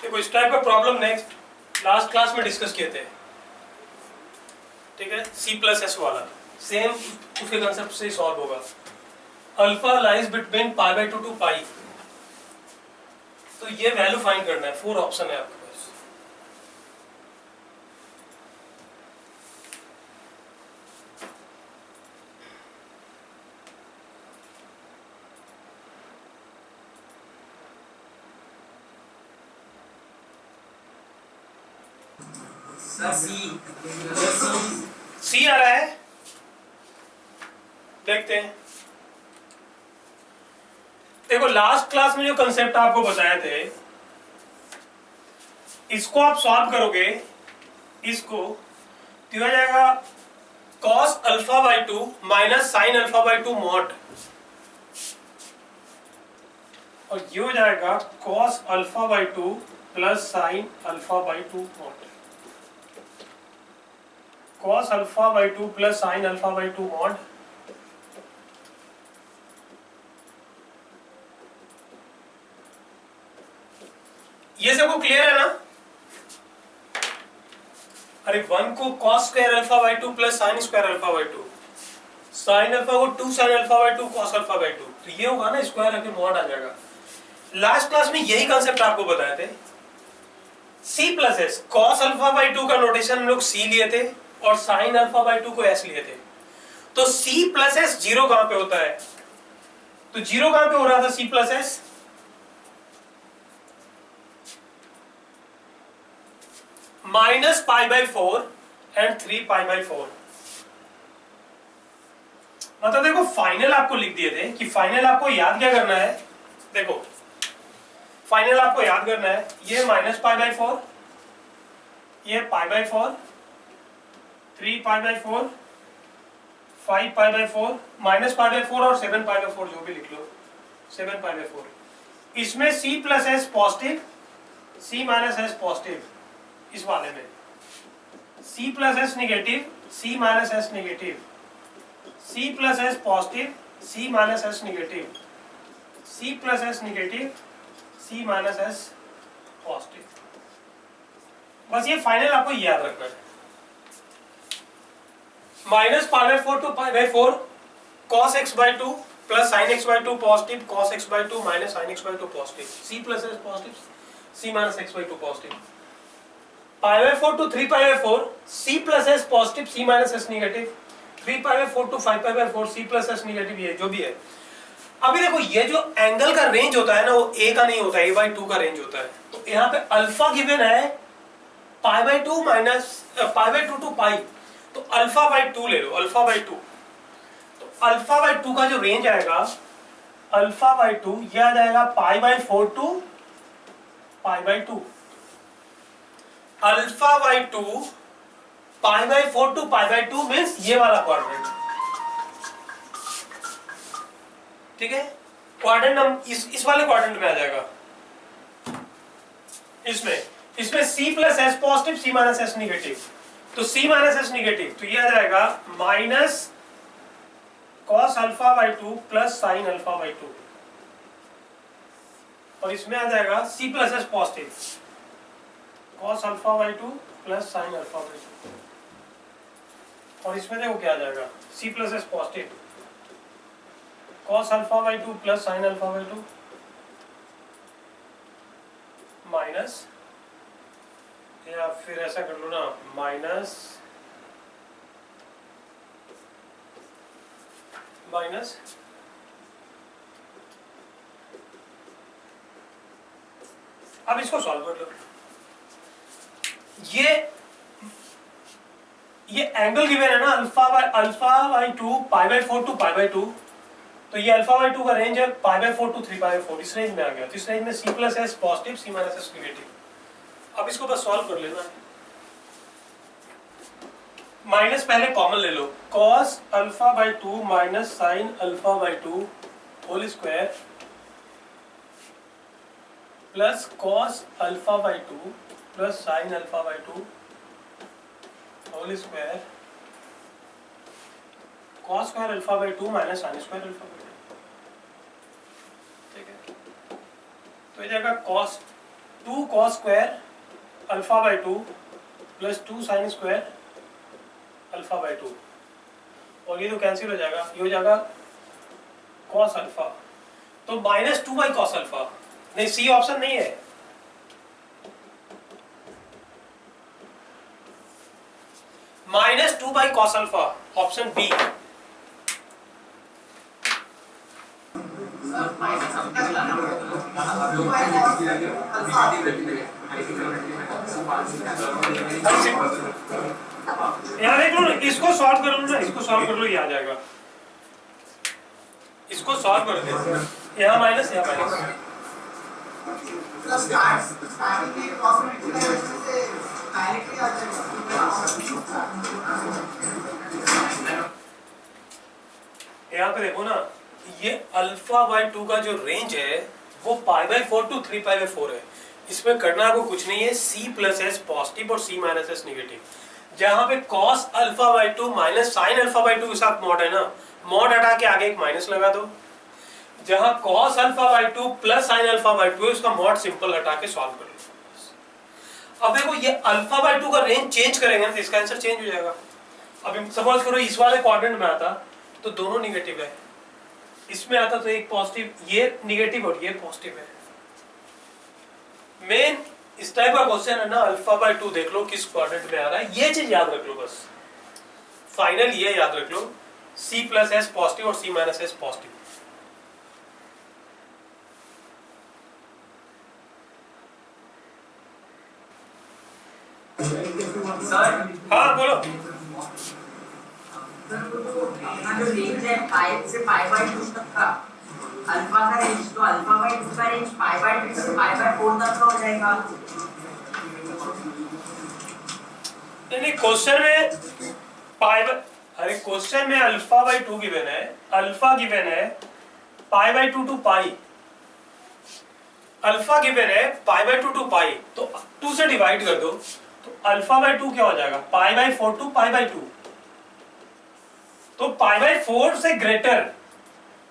देखो इस टाइप का प्रॉब्लम नेक्स्ट लास्ट क्लास में डिस्कस किए थे, ठीक है, C++ वाला सेम उसके कंसेप्ट से सॉल्व होगा। Alpha lies between π/2 to pi, तो ये वैल्यू फाइंड करना है। 4 ऑप्शन है आपके पास। सी आ रहा है, देखते हैं। देखो लास्ट क्लास में जो कंसेप्ट आपको बताए थे, इसको आप सॉल्व करोगे, इसको तो हो जाएगा cos α/2 माइनस sin α/2 मॉड, और ये हो जाएगा cos α/2 plus sin α/2 mod. cos α/2 plus sin α/2 mod, ये सबको क्लियर है ना? अरे 1 को cos square α/2 plus sin square α/2, sin alpha को 2 sin α/2 cos α/2, तो ये होगा ना स्क्वायर रख के मॉड आ जाएगा। लास्ट क्लास में यही कंसेप्ट आपको बताए थे। C++ cos α/2 का नोटेशन हम लोग C लिए थे और sin α/2 को S लिए थे। तो C++ जीरो कहां पे होता है? तो जीरो कहां पे हो रहा था C++? Minus π/4 and 3π/4। मतलब देखो फाइनल आपको लिख दिए थे कि फाइनल आपको याद क्या करना है। देखो फाइनल आपको याद करना है, ये माइनस π/4, ये π/4, 3π/4, 5π/4, माइनस π/4 और 7π/4 जो भी लिख लो, 7π/4। इसमें C++ पॉजिटिव, C-S पॉजिटिव, इस वाले में C++ negative, C-S negative, C++ positive, C-S negative, C++ negative, C-S positive. बस ये फाइनल आपको याद रखना है। Minus π/4 to π/4 cos x/2 plus sin x/2 positive, cos x/2 minus sin x/2 positive, C++ positive, C-x/2 positive. π/4 to 3π/4 C++ positive, C-S negative, 3π/4 to 5π/4 C++ negative, ये जो भी है। अभी देखो ये जो एंगल का रेंज होता है ना, वो a का नहीं होता है, a/2 का रेंज होता है। तो यहाँ पे अल्फा गिवन है π/2 माइनस π/2 टू पाई, तो अल्फा/2 ले लो, अल्फा/2। तो अल्फा/2 का जो रेंज आएगा, अल्फा/2 ये आ जाएगा π/4 टू π/2, अल्फा/2 π/4 टू π/2 मींस ये वाला क्वाड्रेंट, ठीक है। क्वाड्रेंट हम इस वाले क्वाड्रेंट में आ जाएगा। इसमें C++ पॉजिटिव, C-S नेगेटिव, तो C-S नेगेटिव, तो ये आ जाएगा माइनस cos α/2 प्लस sin α/2, और इसमें आ जाएगा C++ positive, cos α/2 plus sin α/2, और इसमें देखो क्या आ जाएगा, C++ positive, cos α/2 plus sin α/2 minus, या फिर ऐसा कर लो ना, माइनस अब इसको सॉल्व कर लो। ये एंगल गिवन है ना, अल्फा/2 π/4 टू π/2, तो ये अल्फा/2 का रेंज है π/4 टू 3π/4, इस रेंज में आ गया। तो इस रेंज में C++ पॉजिटिव, C-S नेगेटिव। अब इसको बस सॉल्व कर लेना है। माइनस पहले कॉमन ले लो, cos α/2 minus sin α/2 whole square plus cos α/2 plus sin α/2 whole square, cos square α/2 minus sin square α/2, ठीक है। तो ये जाएगा cos 2 cos square alpha by 2 plus 2 sine square alpha by 2, और ये तो कैंसिल हो जाएगा, ये हो जाएगा cos अल्फा, तो माइनस 2 बाई cos अल्फा। नहीं, सी ऑप्शन नहीं है, minus 2 by cos alpha, option B. यहाँ देख लो, इसको सॉल्व कर लो ना, इसको सॉल्व कर लो, ये आ जाएगा। इसको सॉल्व कर दे, यहाँ माइनस यहाँ माइनस, यहाँ पे देखो ना, ये अल्फा बाई 2 का जो रेंज है वो pi by 4 to 3 pi by 4 है। इसमें करना आपको कुछ नहीं है, c प्लस एस पॉजिटिव और c माइनस एस निगेटिव। जहां पे cos alpha by 2 minus sine alpha by 2 के साथ मॉड है ना, मॉड हटा के आगे एक माइनस लगा दो। जहां cos alpha by 2 plus sine alpha by 2 है, उसका मॉड सिंपल हटा के सॉल्व कर लो। अब देखो, ये अल्फा बाई 2 का रेंज चेंज करेंगे तो इसका आंसर चेंज हो जाएगा। अब सपोज करो इस वाले क्वाड्रेंट में आता तो दोनों निगेटिव है, इसमें आता तो एक पॉजिटिव, ये निगेटिव और ये पॉजिटिव है। मेन इस टाइप का क्वेश्चन है ना, अल्फा बाई 2 देख लो किस क्वाड्रेंट में आ रहा है, ये चीज याद रख लो बस। फाइनल ये याद रख लो, c प्लस एस पॉजिटिव और c माइनस एस पॉजिटिव। हाँ बोलो। अपना जो रेंज है पाई से पाई बाई 2 तक का, अल्फा का रेंज, तो अल्फा बाई 2 का रेंज पाई बाई 2 से पाई बाई 4 तक का हो जाएगा। नहीं, क्वेश्चन में पाई बाई, अरे क्वेश्चन में अल्फा बाई 2 गिवन है, अल्फा गिवन है pi by 2 to pi, alpha given है पाई बाई 2 टू पाई, तो 2 से डिवाइड कर दो तो अल्फा बाई 2 क्या हो जाएगा, pi by 4 to pi by 2। तो पाई बाई 4 से ग्रेटर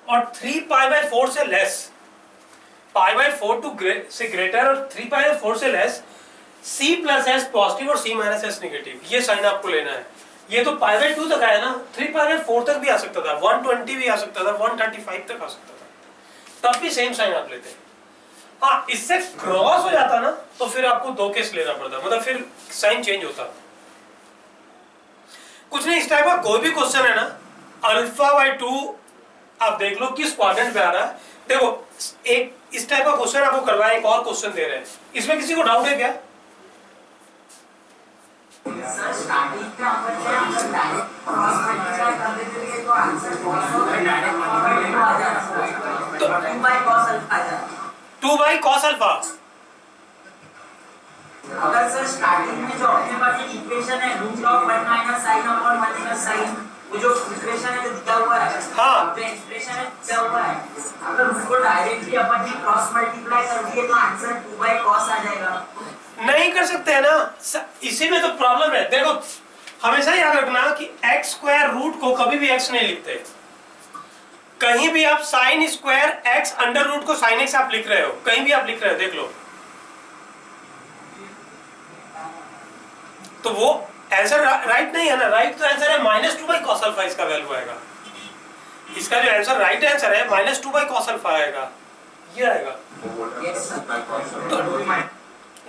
और 3 पाई बाई 4 से लेस, पाई बाई 4 टू से ग्रेटर और 3 पाई बाई 4 से less, c plus S positive और c माइनस एस निगेटिव, ये साइन आपको लेना है। ये तो पाई बाई 2 तक आया ना, 3 पाई बाई 4 तक भी आ सकता था, 120 भी आ सकता था, 135 तक आ सकता था, तब भी सेम साइन आप लेते हैं। हाँ, इससे क्रॉस हो जाता ना तो फिर आपको 2 केस लेना पड़ता, मतलब फिर साइन चेंज होता। कुछ नहीं, इस टाइप का कोई भी क्वेश्चन है ना, अल्फा बाई 2 आप देख लो किस क्वाड्रेंट पे आ रहा है। देखो, एक इस टाइप का क्वेश्चन आपको करवाया, एक और क्वेश्चन दे रहे हैं, इसमें किसी को डाउट है क्या? सर स्टार्टिंग में अपन ने अगर डायरेक्ट क्रॉस मल्टीप्लाई कर देते थे तो आंसर cos और डायरेक्ट आ जाता, तो 2 बाई cos अल्फा आ जाता। 2 बाई cos अल्फा, अगर सर स्टार्टिंग में जो अपने पास एक इक्वेशन है root of 1 minus sine upon 1 plus sine, वो जो इक्वेशन है जो दिया हुआ है, हाँ, जो एक्सप्रेशन है दिया हुआ है, अगर उसको डायरेक्टली अपन ने क्रॉस मल्टीप्लाई कर दिए तो आंसर 2 बाई cos आ जाएगा। नहीं कर सकते है ना, इसी में तो प्रॉब्लम है। देखो, हमेशा याद रखना कि x स्क्वायर रूट को कभी भी x नहीं लिखते, कहीं भी आप sine square x under root को साइन x आप लिख रहे हो, कहीं भी आप लिख रहे हो, देख लो, तो वो आंसर राइट नहीं है ना। राइट तो आंसर है माइनस 2 बाई cos अल्फा, इसका वैल्यू आएगा। इसका जो आंसर राइट आंसर है माइनस 2 बाई cos अल्फा आएगा, ये आएगा। तो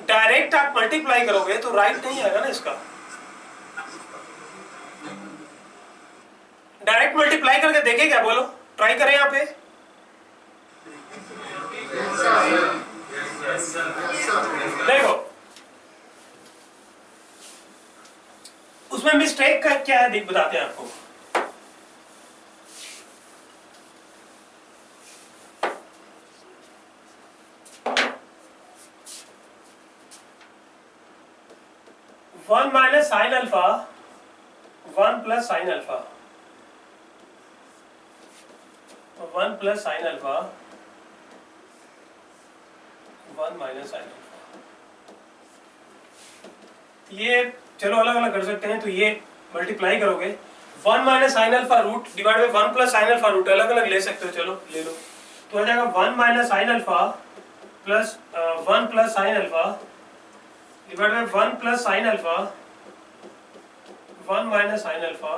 डायरेक्ट आप मल्टीप्लाई करोगे तो राइट नहीं आएगा ना इसका। डायरेक्ट मल्टीप्लाई करके देखें क्या, बोलो, ट्राई करें यहाँ पे। देखो, उसमें मिस्टेक का क्या है, देख बताते हैं आपको। One minus sine alpha, 1 plus sine alpha, 1 plus sine alpha, 1 minus sine alpha. ये चलो अलग अलग कर सकते हैं, तो ये मल्टीप्लाई करोगे 1 minus sine alpha root divide by 1 plus sine alpha root, अलग अलग ले सकते हो, चलो ले लो, तो हो जाएगा 1 minus sine alpha plus 1 plus sine alpha divide by 1 plus sine alpha 1 minus sine alpha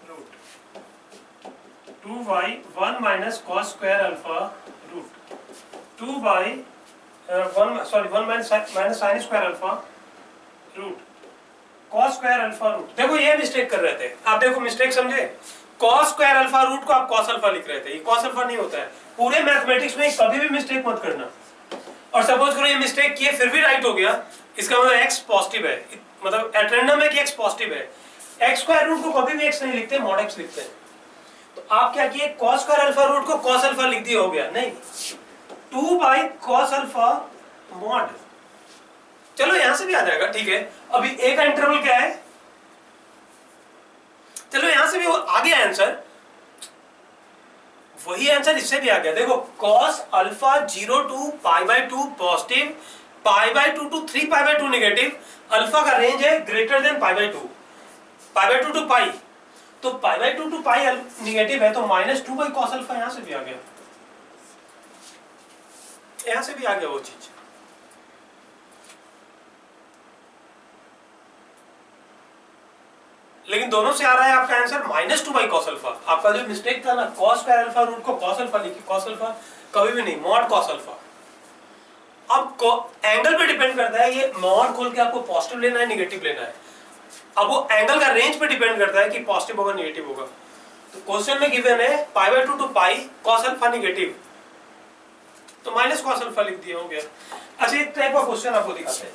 root 2 1 minus cos square alpha root 2 1 minus sine square alpha root cos square alpha root. देखो ये मिस्टेक कर रहे थे आप, देखो mistake समझे, cos square alpha root को आप कॉस अल्फा लिख रहे थे, ये कॉस अल्फा नहीं होता है। पूरे मैथमेटिक्स में कभी भी मिस्टेक मत करना। और सपोज करो ये मिस्टेक किए फिर भी राइट हो गया, इसका मतलब x पॉजिटिव है, मतलब एट रैंडम है कि x पॉजिटिव है। x स्क्वायर रूट को कभी भी x नहीं लिखते, मॉड x लिखते हैं। तो आप क्या किए, कॉस स्क्वायर अल्फा रूट को कॉस अल्फा लिख दिया, हो गया। नहीं, 2 बाई कॉस अल्फा मॉड। चलो यहां से भी आ जाएगा, ठीक है। अभी a का इंटरवल क्या है, चलो यहां से भी आ गया आंसर, वही आंसर इससे भी आ गया। देखो cos alpha 0 to pi by 2 positive, pi by 2 to 3 pi by 2 negative, alpha का रेंज है greater than pi by 2, pi by 2 to pi, तो pi by 2 to pi negative है, तो -2 बाई cos अल्फा यहां से भी आ गया, यहां से भी आ गया वो चीज। लेकिन दोनों से आ रहा है आपका आंसर -2 बाई cos अल्फा। आपका जो मिस्टेक था ना, cos स्क्वायर अल्फा रूट को cos अल्फा लिखी, cos अल्फा कभी भी नहीं, मॉड cos अल्फा। अब एंगल पे डिपेंड करता है, ये मॉड खोल के आपको पॉजिटिव लेना है निगेटिव लेना है। अब वो एंगल का रेंज पे डिपेंड करता है कि पॉजिटिव होगा निगेटिव होगा। तो क्वेश्चन में गिवन है pi by 2 to pi cos alpha negative, तो माइनस cos अल्फा लिख दिया, हो गया। अच्छा एक टाइप का क्वेश्चन आपको दिखाते हैं,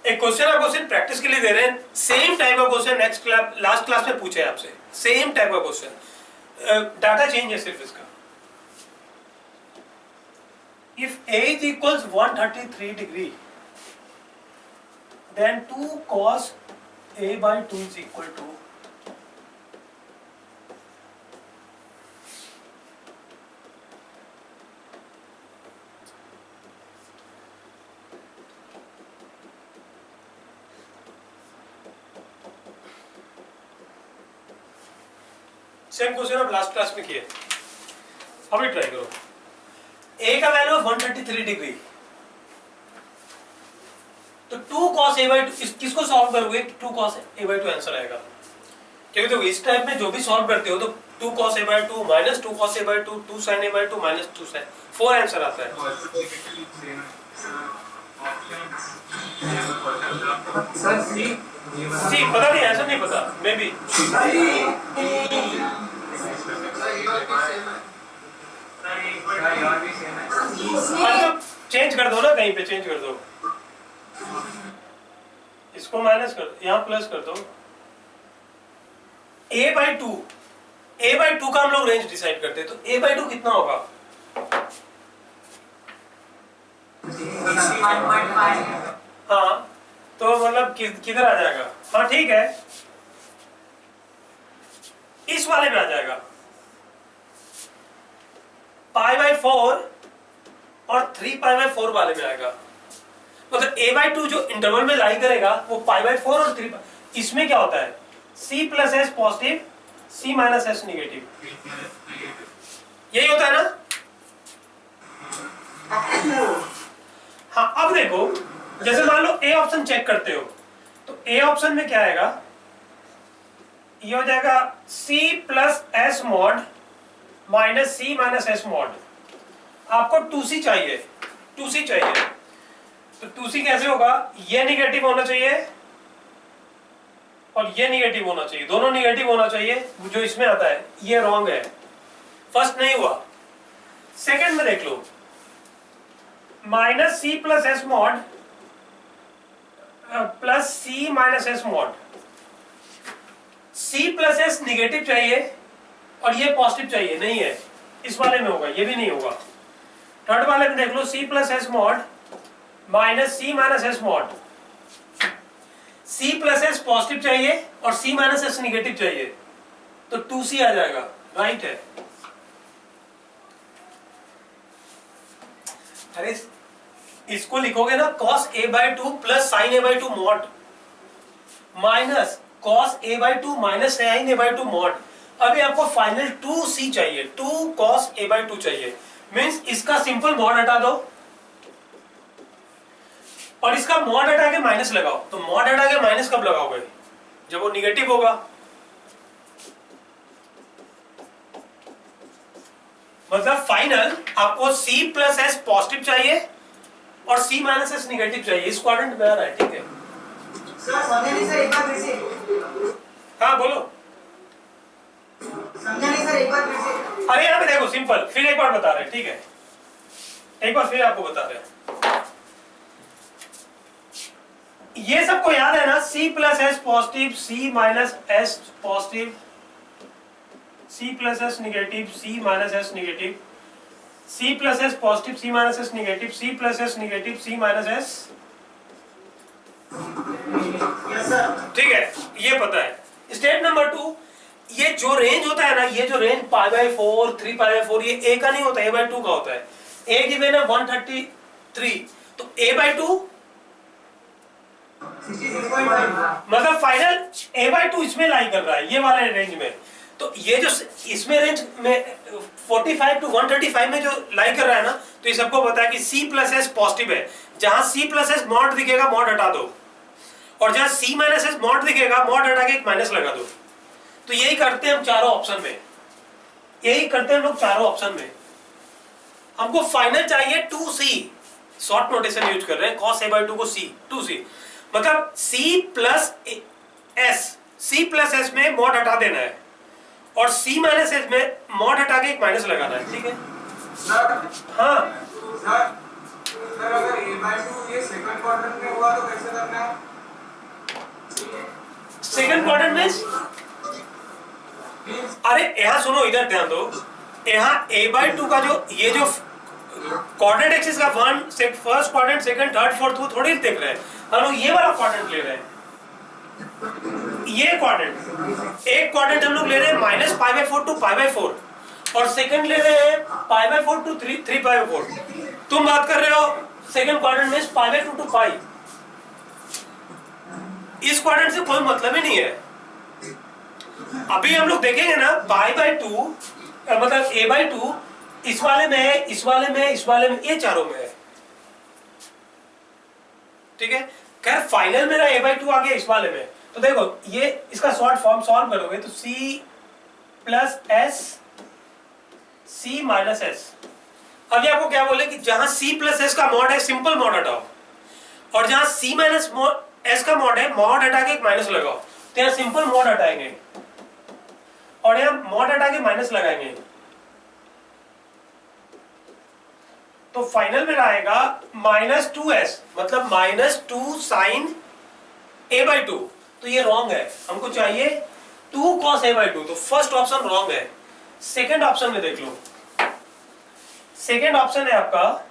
एक क्वेश्चन आपको सिर्फ प्रैक्टिस के लिए दे रहे हैं। सेम टाइप का question next class, last class में पूछे आपसे, सेम टाइप का क्वेश्चन, डाटा चेंज है सिर्फ इसका। If a is equals 133 degree, then 2 cos a by 2 is equal to same question आप लास्ट क्लास में किए, अभी ट्राई करो। a का वैल्यू 133 डिग्री, तो 2 cos a by 2, किसको सॉल्व करोगे 2 cos a by 2 आंसर आएगा। क्योंकि देखो इस टाइप में जो भी सॉल्व करते हो तो 2 cos a by 2 minus 2 cos a by 2 2 sin a by 2 minus 2 sin, 4 answer आता है। सर सी पता नहीं, आंसर नहीं पता, मे बी चेंज कर दो ना, कहीं पे चेंज कर दो, इसको माइनस कर, यहाँ प्लस कर दो। a by 2 का हम लोग रेंज डिसाइड करते हैं, तो a by 2 कितना होगा, 1.5। हाँ तो मतलब किधर आ जाएगा, हाँ ठीक है, इस वाले में आ जाएगा, पाई बाय 4 और 3 पाई बाय 4 वाले में आएगा। मतलब a by 2 जो इंटरवल में लाई करेगा वो पाई बाय 4 और 3, इसमें क्या होता है c plus S positive, c minus s negative, यही होता है ना। हाँ अब देखो, जैसे मान लो ए ऑप्शन चेक करते हो, तो ए ऑप्शन में क्या आएगा, ये हो जाएगा c plus S mod minus C minus S mod. आपको 2c चाहिए, 2c चाहिए, तो 2c कैसे होगा, ये निगेटिव होना चाहिए और ये निगेटिव होना चाहिए, दोनों निगेटिव होना चाहिए। जो इसमें आता है ये रॉन्ग है, फर्स्ट नहीं हुआ। सेकंड में देख लो, minus C plus S mod plus C minus S mod, C plus S negative चाहिए और ये पॉजिटिव चाहिए, नहीं है, इस वाले में होगा, ये भी नहीं होगा। थर्ड वाले में देख लो, C plus S mod minus C minus S mod, C plus S positive चाहिए और सी माइनस एस निगेटिव चाहिए, तो 2c आ जाएगा, राइट है। अरे इसको लिखोगे ना cos a by 2 plus sin a by 2 mod minus cos a by 2 minus sin a by 2 mod. अभी आपको फाइनल 2c चाहिए, 2 cos a by 2 चाहिए, मीन्स इसका सिंपल मॉड हटा दो और इसका मॉड हटा के माइनस लगाओ। तो मॉड हटा के माइनस कब लगाओगे? जब वो निगेटिव होगा। मतलब फाइनल आपको C प्लस एस पॉजिटिव चाहिए और C माइनस एस निगेटिव चाहिए। इस क्वाड्रेंट में आ रहा है, ठीक है? सर समझे नहीं सर, एक बार फिर से। हाँ बोलो। समझे नहीं सर, एक बार फिर से। अरे यहाँ पे देखो सिंपल, फिर एक बार बता रहे हैं, ठीक है? एक बार फिर आपको बता रहे हैं। ये सबको याद है ना? C plus S positive, C minus S positive, C plus S negative, C minus s negative, C plus S positive, C minus s negative, C plus S negative, C minus S, ठीक है? ये पता है। Step number 2, ये जो range होता है ना, ये जो रेंज π/4, 3π/4, ये A का नहीं होता, A/2 का होता है। A गिवन है 133, तो A/2 मतलब फाइनल A/2 इसमें लाई कर रहा है, ये वाले रेंज में। तो ये जो इसमें रेंज में 45 to 135 में जो लाई कर रहा है ना, तो ये सबको पता है कि C प्लस एस पॉजिटिव है। जहां C प्लस एस मॉड दिखेगा मॉड हटा दो, और जहां C माइनस एस मॉड दिखेगा मॉड हटा के एक माइनस लगा दो। तो यही करते हैं हम चारों ऑप्शन में, यही करते हैं हम लोग चारों ऑप्शन में। हमको फाइनल चाहिए 2C, शॉर्ट नोटेशन यूज कर रहे हैं, cos A/2 को C 2C, मतलब C प्लस एस में मॉड हटा देना है और C माइनस एस में मॉड हटा के एक माइनस लगाना है, ठीक है? सर हाँ सर अगर A/2 ये सेकंड क्वाड्रेंट में हुआ तो कैसे करना है? सेकंड क्वाड्रेंट में, अरे यहाँ सुनो, इधर ध्यान दो। यहाँ A/2 का जो ये जो क्वाड्रेंट एक्सिस का first quadrant, second, third, fourth, वो थोड़ी देख रहे हैं हम लोग, ये वाला क्वाड्रेंट ले रहे हैं। ये क्वाड्रेंट, एक क्वाड्रेंट हम लोग ले रहे हैं -π/4 to π/4 और सेकंड ले रहे हैं π/4 to 3π/4। तुम बात कर रहे हो सेकंड क्वाड्रेंट में π/2 to π। इस क्वाड्रेंट से कोई मतलब ही नहीं है। अभी हम लोग देखेंगे ना, π/2 मतलब A/2 इस वाले में है, इस वाले में, इस वाले में, ये चारों में है, ठीक है? खैर फाइनल मेरा A/2 आ गया इस वाले में। तो देखो ये इसका शॉर्ट फॉर्म सॉल्व करोगे तो C plus S, C minus S. अभी आपको क्या बोले कि जहां C प्लस एस का मॉड है सिंपल मॉड हटाओ, और जहां C माइनस एस का मॉड है मॉड हटा के एक माइनस लगाओ। तो यहाँ सिंपल मॉड हटाएंगे और यहाँ मॉड हटा के माइनस लगाएंगे, तो फाइनल में आएगा -2s, मतलब -2 साइन A/2। तो ये रॉन्ग है, हमको चाहिए 2 cos A/2, तो फर्स्ट ऑप्शन रॉन्ग है। सेकंड ऑप्शन में देख लो, सेकंड ऑप्शन है आपका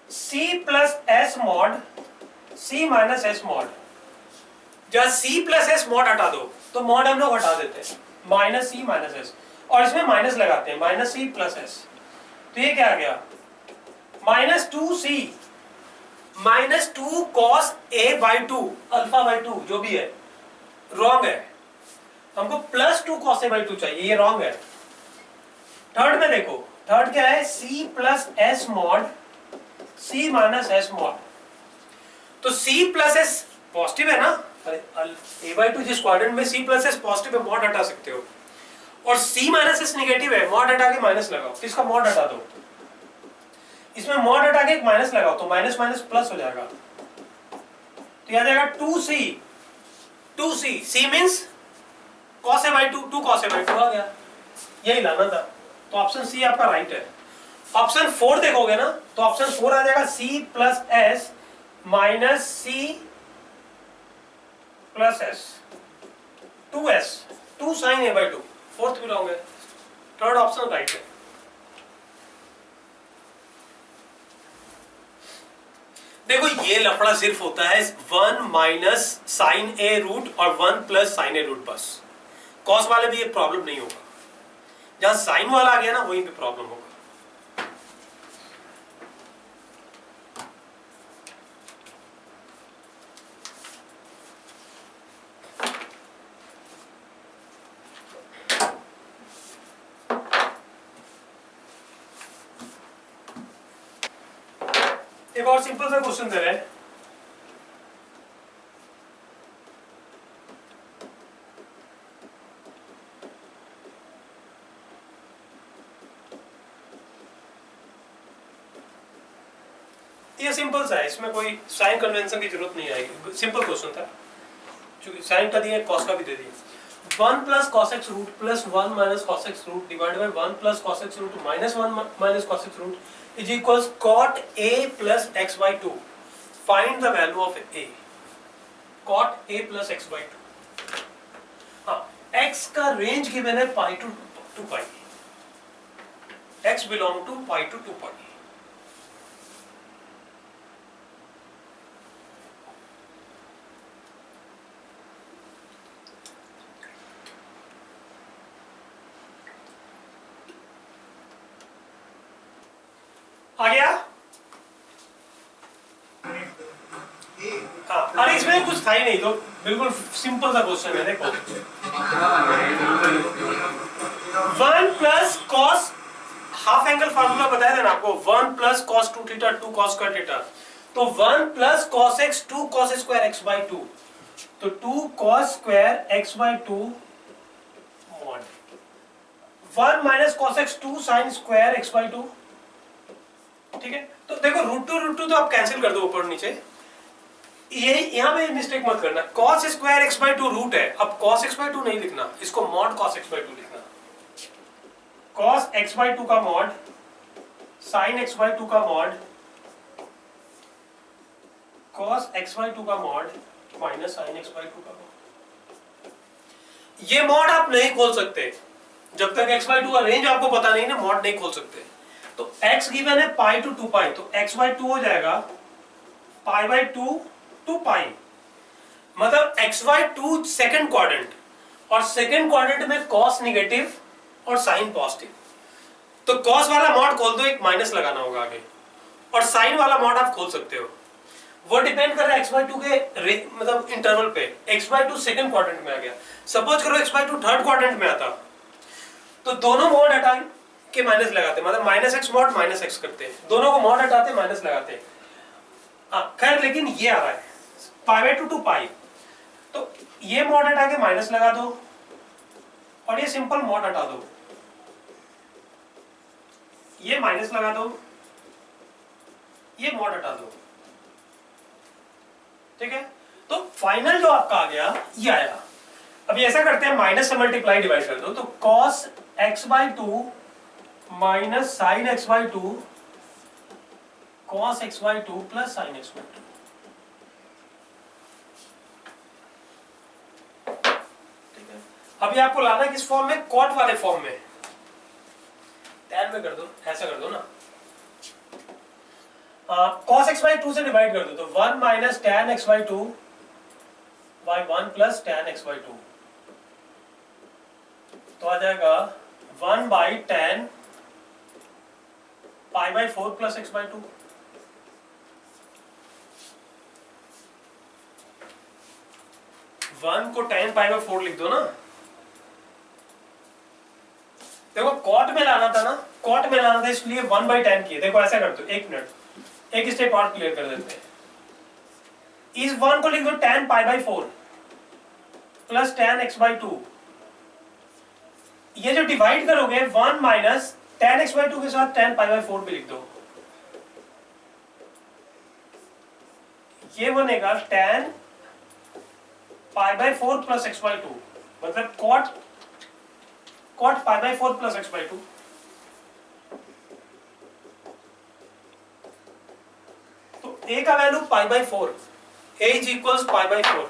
C plus S mod, C minus S mod. जहां C प्लस एस मॉड हटा दो तो मॉड हम लोग हटा देते हैं, -C माइनस एस, और इसमें माइनस लगाते हैं, -C प्लस एस। तो ये क्या आ गया? -2C -2 cos A/2 अल्फा/2 जो भी है, रॉन्ग है। हमको +2 cos A/2 चाहिए, ये रॉन्ग है। थर्ड में देखो, थर्ड क्या है? C plus S mod, C minus S mod. तो C प्लस एस पॉजिटिव है ना, अरे A/2 जिस क्वाड्रेंट में C प्लस एस पॉजिटिव है मॉड हटा सकते हो, और C माइनस एस निगेटिव है, मॉड हटा के माइनस लगाओ। तो इसका मॉड हटा दो, इसमें मॉड हटा के एक माइनस लगाओ, तो माइनस माइनस प्लस हो जाएगा। तो याद आएगा 2C C means cos A/2, 2 cos A/2 आ गया, यही लाना था। तो ऑप्शन सी आपका राइट है। ऑप्शन 4 देखोगे ना, तो ऑप्शन 4 आ जाएगा C plus s minus C plus s, 2s, 2 sine A/2। Fourth भी रॉन्ग है, थर्ड ऑप्शन राइट है। देखो ये लफड़ा सिर्फ होता है 1 माइनस साइन ए रूट और 1 प्लस साइन ए रूट, बस। कॉस वाले भी ये प्रॉब्लम नहीं होगा, जहां साइन वाला आ गया ना वहीं पे प्रॉब्लम होगा। एक और सिंपल सा क्वेश्चन दे रहे हैं, ये सिंपल सा है, इसमें कोई साइन कन्वेंशन की जरूरत नहीं आएगी, सिंपल क्वेश्चन था, क्योंकि साइन का दिया कॉस का भी दे दिया। 1 plus cos X root plus 1 minus cos X root divide by 1 plus cos X root minus 1 minus cos X root is equals cot A plus X by 2। Find the value of A. Cot A plus X by 2। हाँ, X का range given है pi to pi, X belong to pi to 2 pi. आ गया? हाँ, अरे इसमें कुछ था ही नहीं, तो बिल्कुल सिंपल सा क्वेश्चन है। देखो 1 plus cos, half angle formula बताया था ना आपको, 1 plus cos 2 theta 2 cos square theta, तो 1 plus cos x 2 cos square x by 2, तो 2 cos square x by 2 mod 1 minus cos x 2 sine square x by 2। ठीक है, तो देखो रूट टू तो आप कैंसिल कर दो ऊपर नीचे, ये यहां पे मिस्टेक मत करना, cos square x by 2 root है, अब cos x बाई 2 नहीं लिखना, इसको मॉड cos x बाई 2 लिखना। cos x बाई 2 का मॉड sin x बाई 2 का मॉड cos x बाई 2 का mod minus sin x by 2 का मॉड। ये मॉड आप नहीं खोल सकते जब तक x बाई 2 का रेंज आपको पता नहीं ना, मॉड नहीं खोल सकते। तो x गिवन है पाई टू 2 पाई, तो x बाई 2 हो जाएगा पाई बाई 2 टू पाई, मतलब x बाई 2 सेकंड क्वाड्रेंट, और सेकंड क्वाड्रेंट में cos नेगेटिव और sin पॉजिटिव, तो cos वाला मॉड खोल दो, एक माइनस लगाना होगा आगे, और sin वाला मॉड आप खोल सकते हो। वो डिपेंड कर रहा है x बाई 2 के मतलब इंटरवल पे। x बाई 2 सेकंड क्वाड्रेंट में आ गया, सपोज करो x बाई 2 थर्ड क्वाड्रेंट में आता, तो दोनों मॉड हटा के माइनस लगाते, मतलब minus x mod minus x करते हैं, दोनों को मॉड हटाते माइनस लगाते हैं। खैर, लेकिन ये आ रहा है पाई बाई 2 टू पाई, तो ये मॉड हटा के माइनस लगा दो, और ये सिंपल मॉड हटा दो, ये माइनस लगा दो, ये मॉड हटा दो। ठीक है, तो फाइनल जो आपका आ गया ये आया। अभी ऐसा करते हैं, माइनस से मल्टीप्लाई डिवाइड कर दो, तो cos x by 2 minus sine x by 2 cos x by 2 plus sine x by 2। ठीक है, अभी आपको लाना किस फॉर्म में, कॉट वाले फॉर्म में, टैन में कर दो, ऐसा कर दो ना, कॉस एक्स बाई 2 से डिवाइड कर दो, तो 1 minus tan x by 2 by 1 plus tan x by 2, तो आ जाएगा 1 by tan pi by 4 plus X by 2। One को tan पाई बाई 4 लिख दो ना। देखो कॉट में लाना था ना, कॉट में लाना था, इसलिए 1 बाई tan किए। देखो ऐसा कर दो, एक मिनट, एक स्टेप और क्लियर कर देते हैं। इस 1 को लिख दो tan pi by 4 plus tan x by 2। ये जो डिवाइड करोगे 1 माइनस tan x बाई 2 के साथ tan पाई बाई 4 भी लिख दो, ये बनेगा tan pi by 4 plus x by 2, मतलब cot pi by 4 plus x by 2। तो a का value pi by 4, a is equals pi by 4।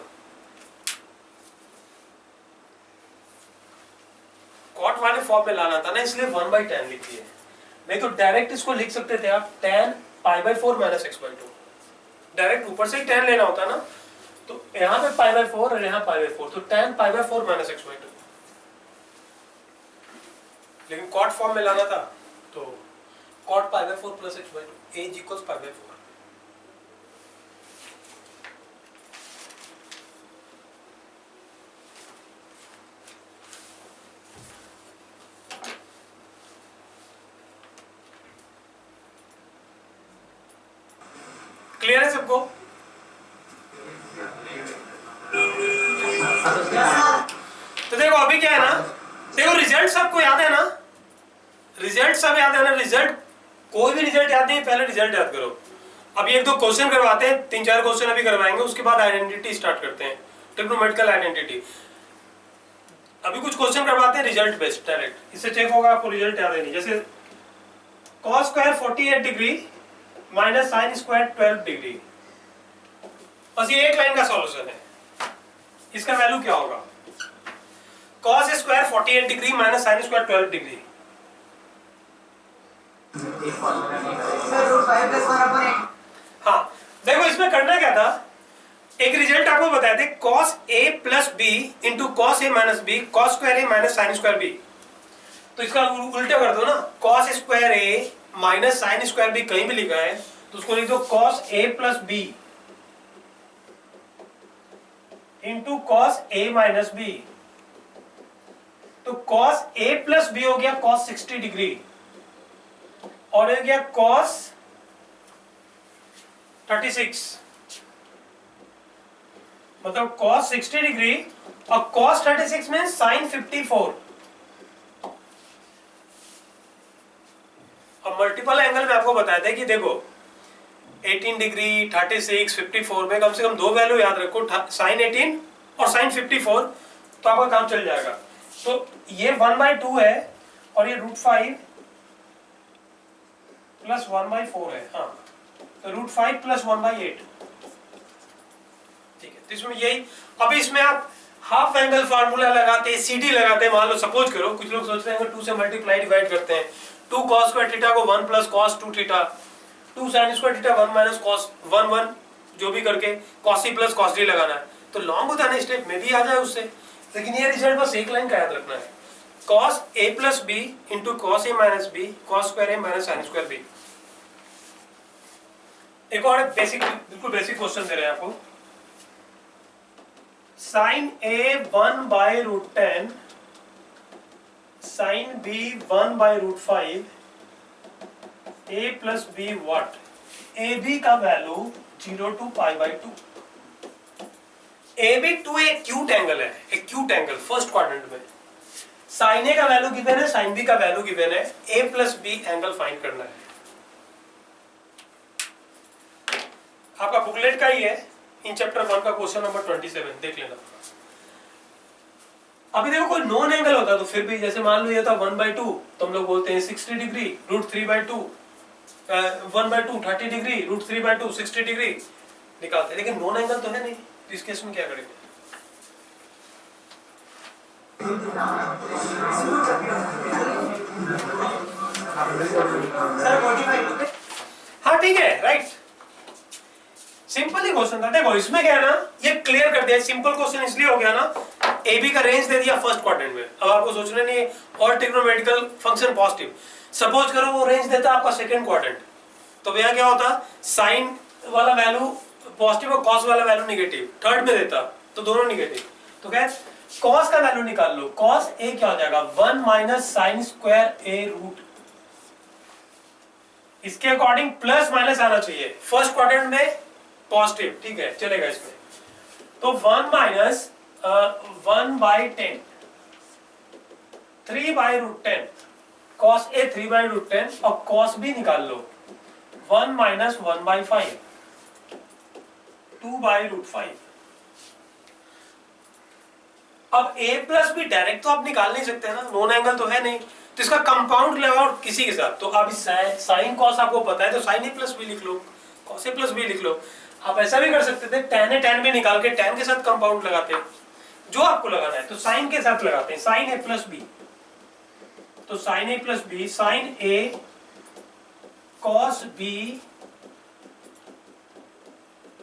Cot वाले फॉर्म में लाना था ना, इसलिए 1 बाई 10 लिख दिए, नहीं तो डायरेक्ट इसको लिख सकते थे आप tan pi by 4 minus x by 2, direct ऊपर से ही tan लेना होता ना, तो यहाँ पे पाई बाई 4 और यहाँ पाई बाई 4, तो tan pi by 4 minus x by 2। लेकिन कॉट फॉर्म में लाना था, तो cot pi by 4 plus x by 2, a is equals pi by 4। सबको? तो देखो अभी क्या है ना, देखो रिजल्ट सबको याद है ना, रिजल्ट सब याद है ना, रिजल्ट कोई भी रिजल्ट याद नहीं, पहले रिजल्ट याद करो। अभी एक दो क्वेश्चन करवाते हैं, 3-4 क्वेश्चन अभी करवाएंगे, उसके बाद आइडेंटिटी स्टार्ट करते हैं, ट्रिग्नोमेट्रिकल आइडेंटिटी। अभी कुछ क्वेश्चन करवाते हैं रिजल्ट बेस्ड डायरेक्ट, इससे चेक होगा आपको रिजल्ट याद है नहीं। जैसे cos square 48 degree minus sine square 12 degree, बस ये एक लाइन का सॉल्यूशन है। इसका वैल्यू क्या होगा? cos square 48 degree minus sine square 12 degree. हाँ देखो इसमें करना क्या था, एक रिजल्ट आपको बताए थे cos a plus B into cos A minus b cos square A minus sine square B. तो इसका उल्टा कर दो ना, cos स्क्वायर ए माइनस साइन स्क्वायर बी कहीं भी लिखा है तो उसको लिख दो cos a plus B into cos A minus b. तो cos a प्लस बी हो गया cos 60 डिग्री और हो गया cos 36, मतलब cos 60 डिग्री और cos 36 में sin 54। अब मल्टीपल एंगल में आपको बताया था कि देखो 18 डिग्री 36 54 में कम से कम दो वैल्यू याद रखो, sin 18 और sin 54, तो आपका काम चल जाएगा। तो ये 1/2 है और ये √5 प्लस 1/4 है। हाँ तो √5 प्लस 1/8, ठीक है। तो इसमें यही, अभी इसमें आप हाफ एंगल फार्मूला लगाते हैं, सीडी लगाते हैं। मान लो सपोज करो, कुछ लोग सोचते हैं 2 से मल्टीप्लाई डिवाइड करते हैं, 2 cos स्क्वायर थीटा को 1 plus cos 2 theta, 2 sin square theta 1 minus cos 1 जो भी करके cos c plus cos d लगाना है। तो लॉन्ग होता है ना, स्टेप में भी आ जाए उससे, लेकिन ये रिजल्ट बस एक लाइन का याद रखना है, cos a plus b into cos a minus b cos square a minus sin square b। एक और बेसिक, बिल्कुल बेसिक क्वेश्चन दे रहे हैं आपको, sin a 1/√10 sin b 1/√5 a plus b what? A B का value 0 to π/2। A B two एक acute angle है, acute angle first quadrant में। sin a का वैल्यू गिवन है, sin b का वैल्यू गिवन है, a plus b angle find करना है। आपका बुकलेट का ही है, इन चैप्टर 1 का क्वेश्चन नंबर 27 देख लेना। अभी देखो कोई नॉन एंगल होता तो फिर भी, जैसे मान लो ये था 1/2 तो हम लोग बोलते हैं 60 डिग्री √3/2 1/2 30 डिग्री √3/2 60 डिग्री निकालते हैं, लेकिन नॉन एंगल तो है नहीं, तो इस केस में क्या करेंगे? हाँ ठीक है, राइट, सिंपल ही क्वेश्चन था। देखो इसमें क्या है ना, ये क्लियर कर दिया, सिंपल क्वेश्चन इसलिए हो गया ना, ए बी का रेंज दे दिया फर्स्ट क्वाड्रेंट में। अब आपको सोचना नहीं है और ट्रिग्नोमेट्रिकल फंक्शन पॉजिटिव, सपोज करो वो रेंज देता आपका सेकंड क्वाड्रेंट, तो यहाँ क्या होता, साइन वाला वैल्यू पॉजिटिव और कॉस वाला वैल्यू नेगेटिव, थर्ड में देता तो दोनों नेगेटिव। तो क्या कॉस का वैल्यू निकाल लो, कॉस ए क्या हो जाएगा 1 माइनस साइन स्क्वायर ए रूट, इसके अकॉर्डिंग प्लस माइनस आना चाहिए, फर्स्ट क्वाड्रेंट में पॉजिटिव, ठीक है चलेगा इसमें। तो 1 माइनस 1/10 3/√10 cos a 3/√10 और cos b निकाल लो 1 माइनस 1/5 2/√5। अब a प्लस b डायरेक्ट तो आप निकाल नहीं सकते ना, नॉन एंगल तो है नहीं, तो इसका कंपाउंड लगाओ किसी के साथ। तो अब साइन कॉस आपको पता है तो साइन a प्लस b लिख लो, cos a प्लस b लिख लो। आप ऐसा भी कर सकते थे, tan a tan b निकाल के tan के साथ कंपाउंड लगाते हैं, जो आपको लगाना है। तो साइन के साथ लगाते हैं, साइन a प्लस b, तो sine a plus b sine a cos b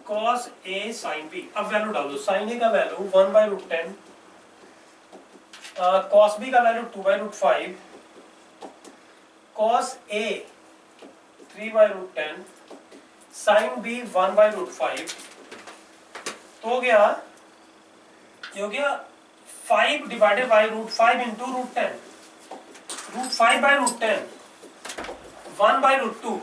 cos a sin b। अब वैल्यू डाल दो, साइन a का वैल्यू 1/√10 cos b का value 2/√5 cos a 3/√10 sin b 1/√5, तो हो गया, ये हो गया 5 डिवाइडेड बाई √5 इंटू √10, √5/√10 1/√2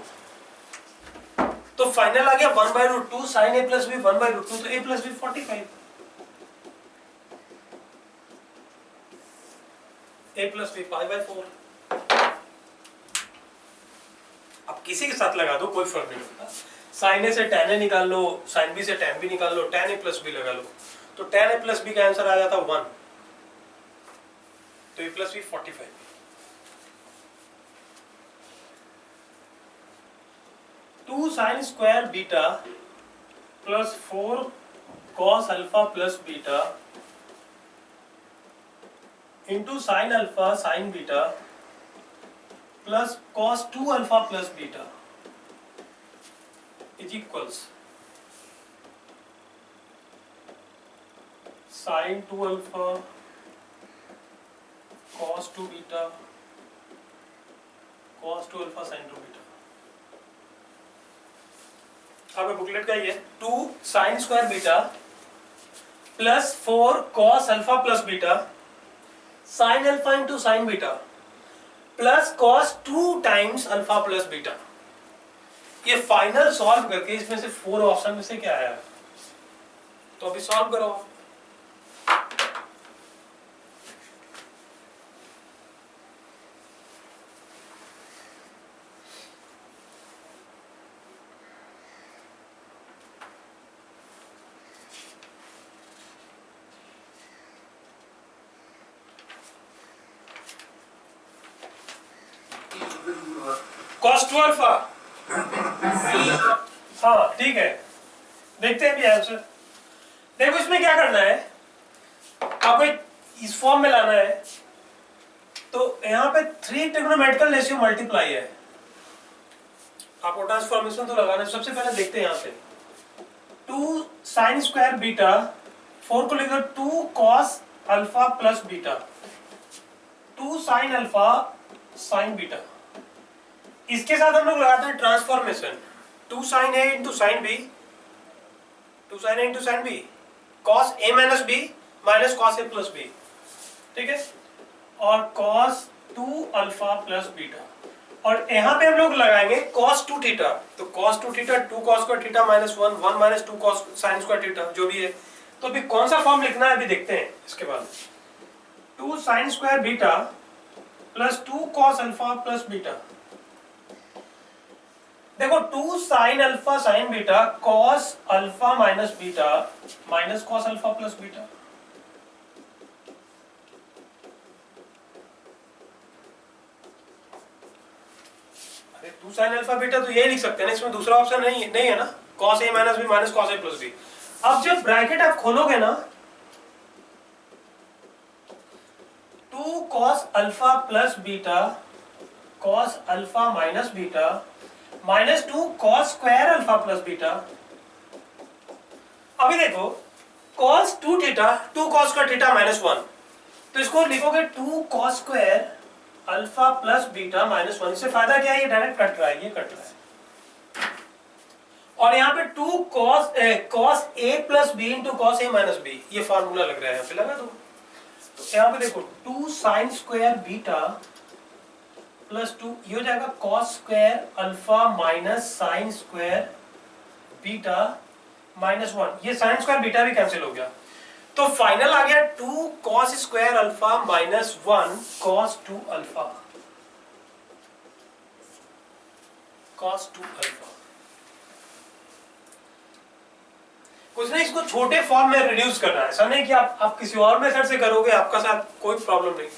तो फाइनल आ गया 1/√2 sin a plus b 1/√2, तो a plus b 45, a plus b 5/4। अब किसी के साथ लगा दो कोई फर्क नहीं पड़ता, sin a से tan a निकाल लो, sin b से tan b निकाल लो, tan a plus b लगा लो, तो tan a plus b का आंसर आ जाता 1, तो a plus b 45। Two sine square beta plus 4 cos alpha plus beta into sine alpha sine beta plus cos 2 alpha plus beta is equals sine 2 alpha cos 2 beta cos 2 alpha sine 2 beta. आपका booklet का ये 2 sine square beta plus 4 cos alpha plus beta sine alpha into sine beta plus cos 2 times alpha plus beta. ये final solve करके इसमें से 4 option में से क्या आया, तो अभी सॉल्व करो। cos 2 अल्फा, हाँ ठीक है, देखते हैं भी आंसर। देखो इसमें क्या करना है, आपको इस फॉर्म में लाना है, तो यहाँ पे 3 ट्रिग्नोमेट्रिकल रेशियो मल्टीप्लाई है, आपको ट्रांसफॉर्मेशन तो लगाना है। सबसे पहले देखते हैं यहाँ पे 2 साइन स्क्वायर बीटा, 4 को लिख दो 2 cos alpha plus beta, 2 sine alpha sine beta. इसके साथ हम लोग लगाते हैं transformation, 2 sin a into sine b, 2 sin a into sine b, cos a minus b minus cos a plus b, ठीक है, और cos 2 अल्फा प्लस बीटा। और यहाँ पे हम लोग लगाएंगे cos 2 थीटा, तो cos 2 theta 2 cos square theta minus 1 1 minus 2 cos sine square theta, जो भी है। तो अभी कौन सा फॉर्म लिखना है अभी देखते हैं। इसके बाद 2 sine square beta plus 2 cos alpha plus beta. देखो 2 sine alpha sine beta cos alpha minus beta minus cos alpha plus beta. अरे 2 साइन अल्फा बीटा तो ये लिख सकते हैं ना, इसमें दूसरा ऑप्शन नहीं है ना, cos a minus b minus cos a plus b. अब जब ब्रैकेट आप खोलोगे ना, 2 cos alpha plus beta cos alpha minus beta minus 2 cos square alpha plus beta. अभी देखो cos 2 theta 2 cos square theta minus 1, तो इसको लिखोगे 2 cos square alpha plus beta minus 1। इससे फायदा क्या है, ये डायरेक्ट कट रहा है, ये कट रहा है। और यहाँ पे 2 cos a plus B into cos a minus b, ये फार्मूला लग रहा है, यहाँ पे लगा दो। तो यहाँ पे देखो 2 साइन स्क्वायर बीटा प्लस 2, ये हो जाएगा cos square alpha minus sine square beta minus 1, ये साइन स्क्वायर बीटा भी कैंसिल हो गया। तो फाइनल आ गया 2 cos square alpha minus 1 cos 2 alpha, cos 2 alpha. कुछ नहीं, इसको छोटे फॉर्म में रिड्यूस करना है, ऐसा नहीं कि आप किसी और मेथड से करोगे, आपका साथ कोई प्रॉब्लम नहीं,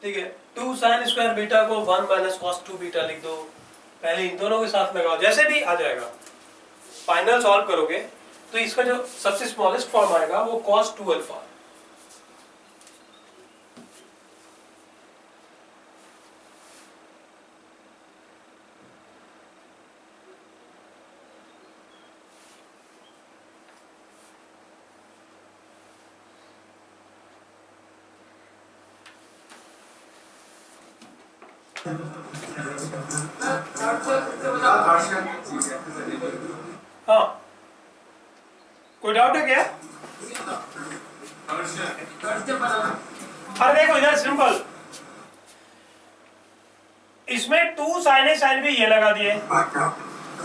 ठीक है। 2 साइन स्क्वायर बीटा को 1 माइनस cos 2 बीटा लिख दो, पहले इन दोनों के साथ लगाओ, जैसे भी आ जाएगा। फाइनल सॉल्व करोगे तो इसका जो सबसे स्मॉलेस्ट फॉर्म आएगा वो cos 2 अल्फा। हाँ, कोई डाउट है क्या? अरे देखो इधर सिंपल, इसमें 2 साइन ए साइन बी ये लगा दिए,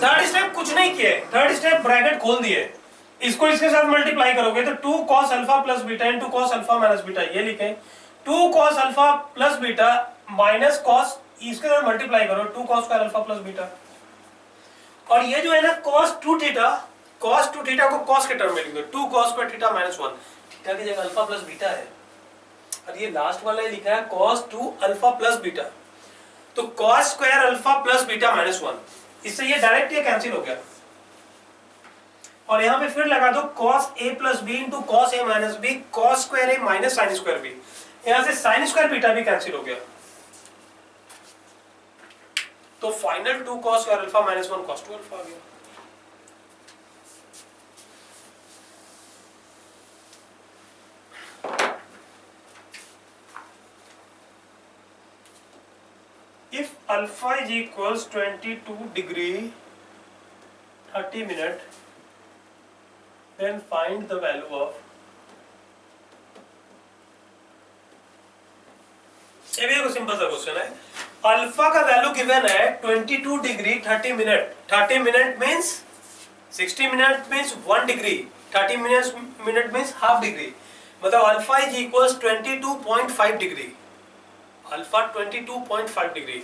थर्ड स्टेप कुछ नहीं किए, थर्ड स्टेप ब्रैकेट खोल दिए, इसको इसके साथ मल्टीप्लाई करोगे तो 2 cos alpha plus beta into cos alpha minus beta, ये लिखे 2 cos alpha plus beta minus cos, इसके साथ मल्टीप्लाई करो 2 cos square alpha plus beta, और ये जो है ना cos 2 थीटा, cos 2 थीटा को cos के टर्म में लिख दो, 2 cos square theta minus 1, theta की जगह अल्फा प्लस बीटा है, और ये लास्ट वाला लिखा है cos 2 अल्फा प्लस बीटा, तो cos square alpha plus beta minus 1, इससे ये डायरेक्ट ये कैंसिल हो गया, और यहां पे फिर लगा दो cos a plus B into cos a minus B cos square a minus sine square B, यहां से साइन स्क्वायर बीटा भी कैंसिल हो गया, तो final 2 cos square alpha minus 1 cos 2 alpha आ गया। If alpha is equals 22 degree 30 minute, then find the value of, ये भी एक सिंपल सा क्वेश्चन है, अल्फा का वैल्यू गिवन है 22 degree 30 minute, 30 minute means 60 minute means 1 degree, 30 minute means half degree, मतलब alpha is equals 22.5 degree, alpha 22.5 degree,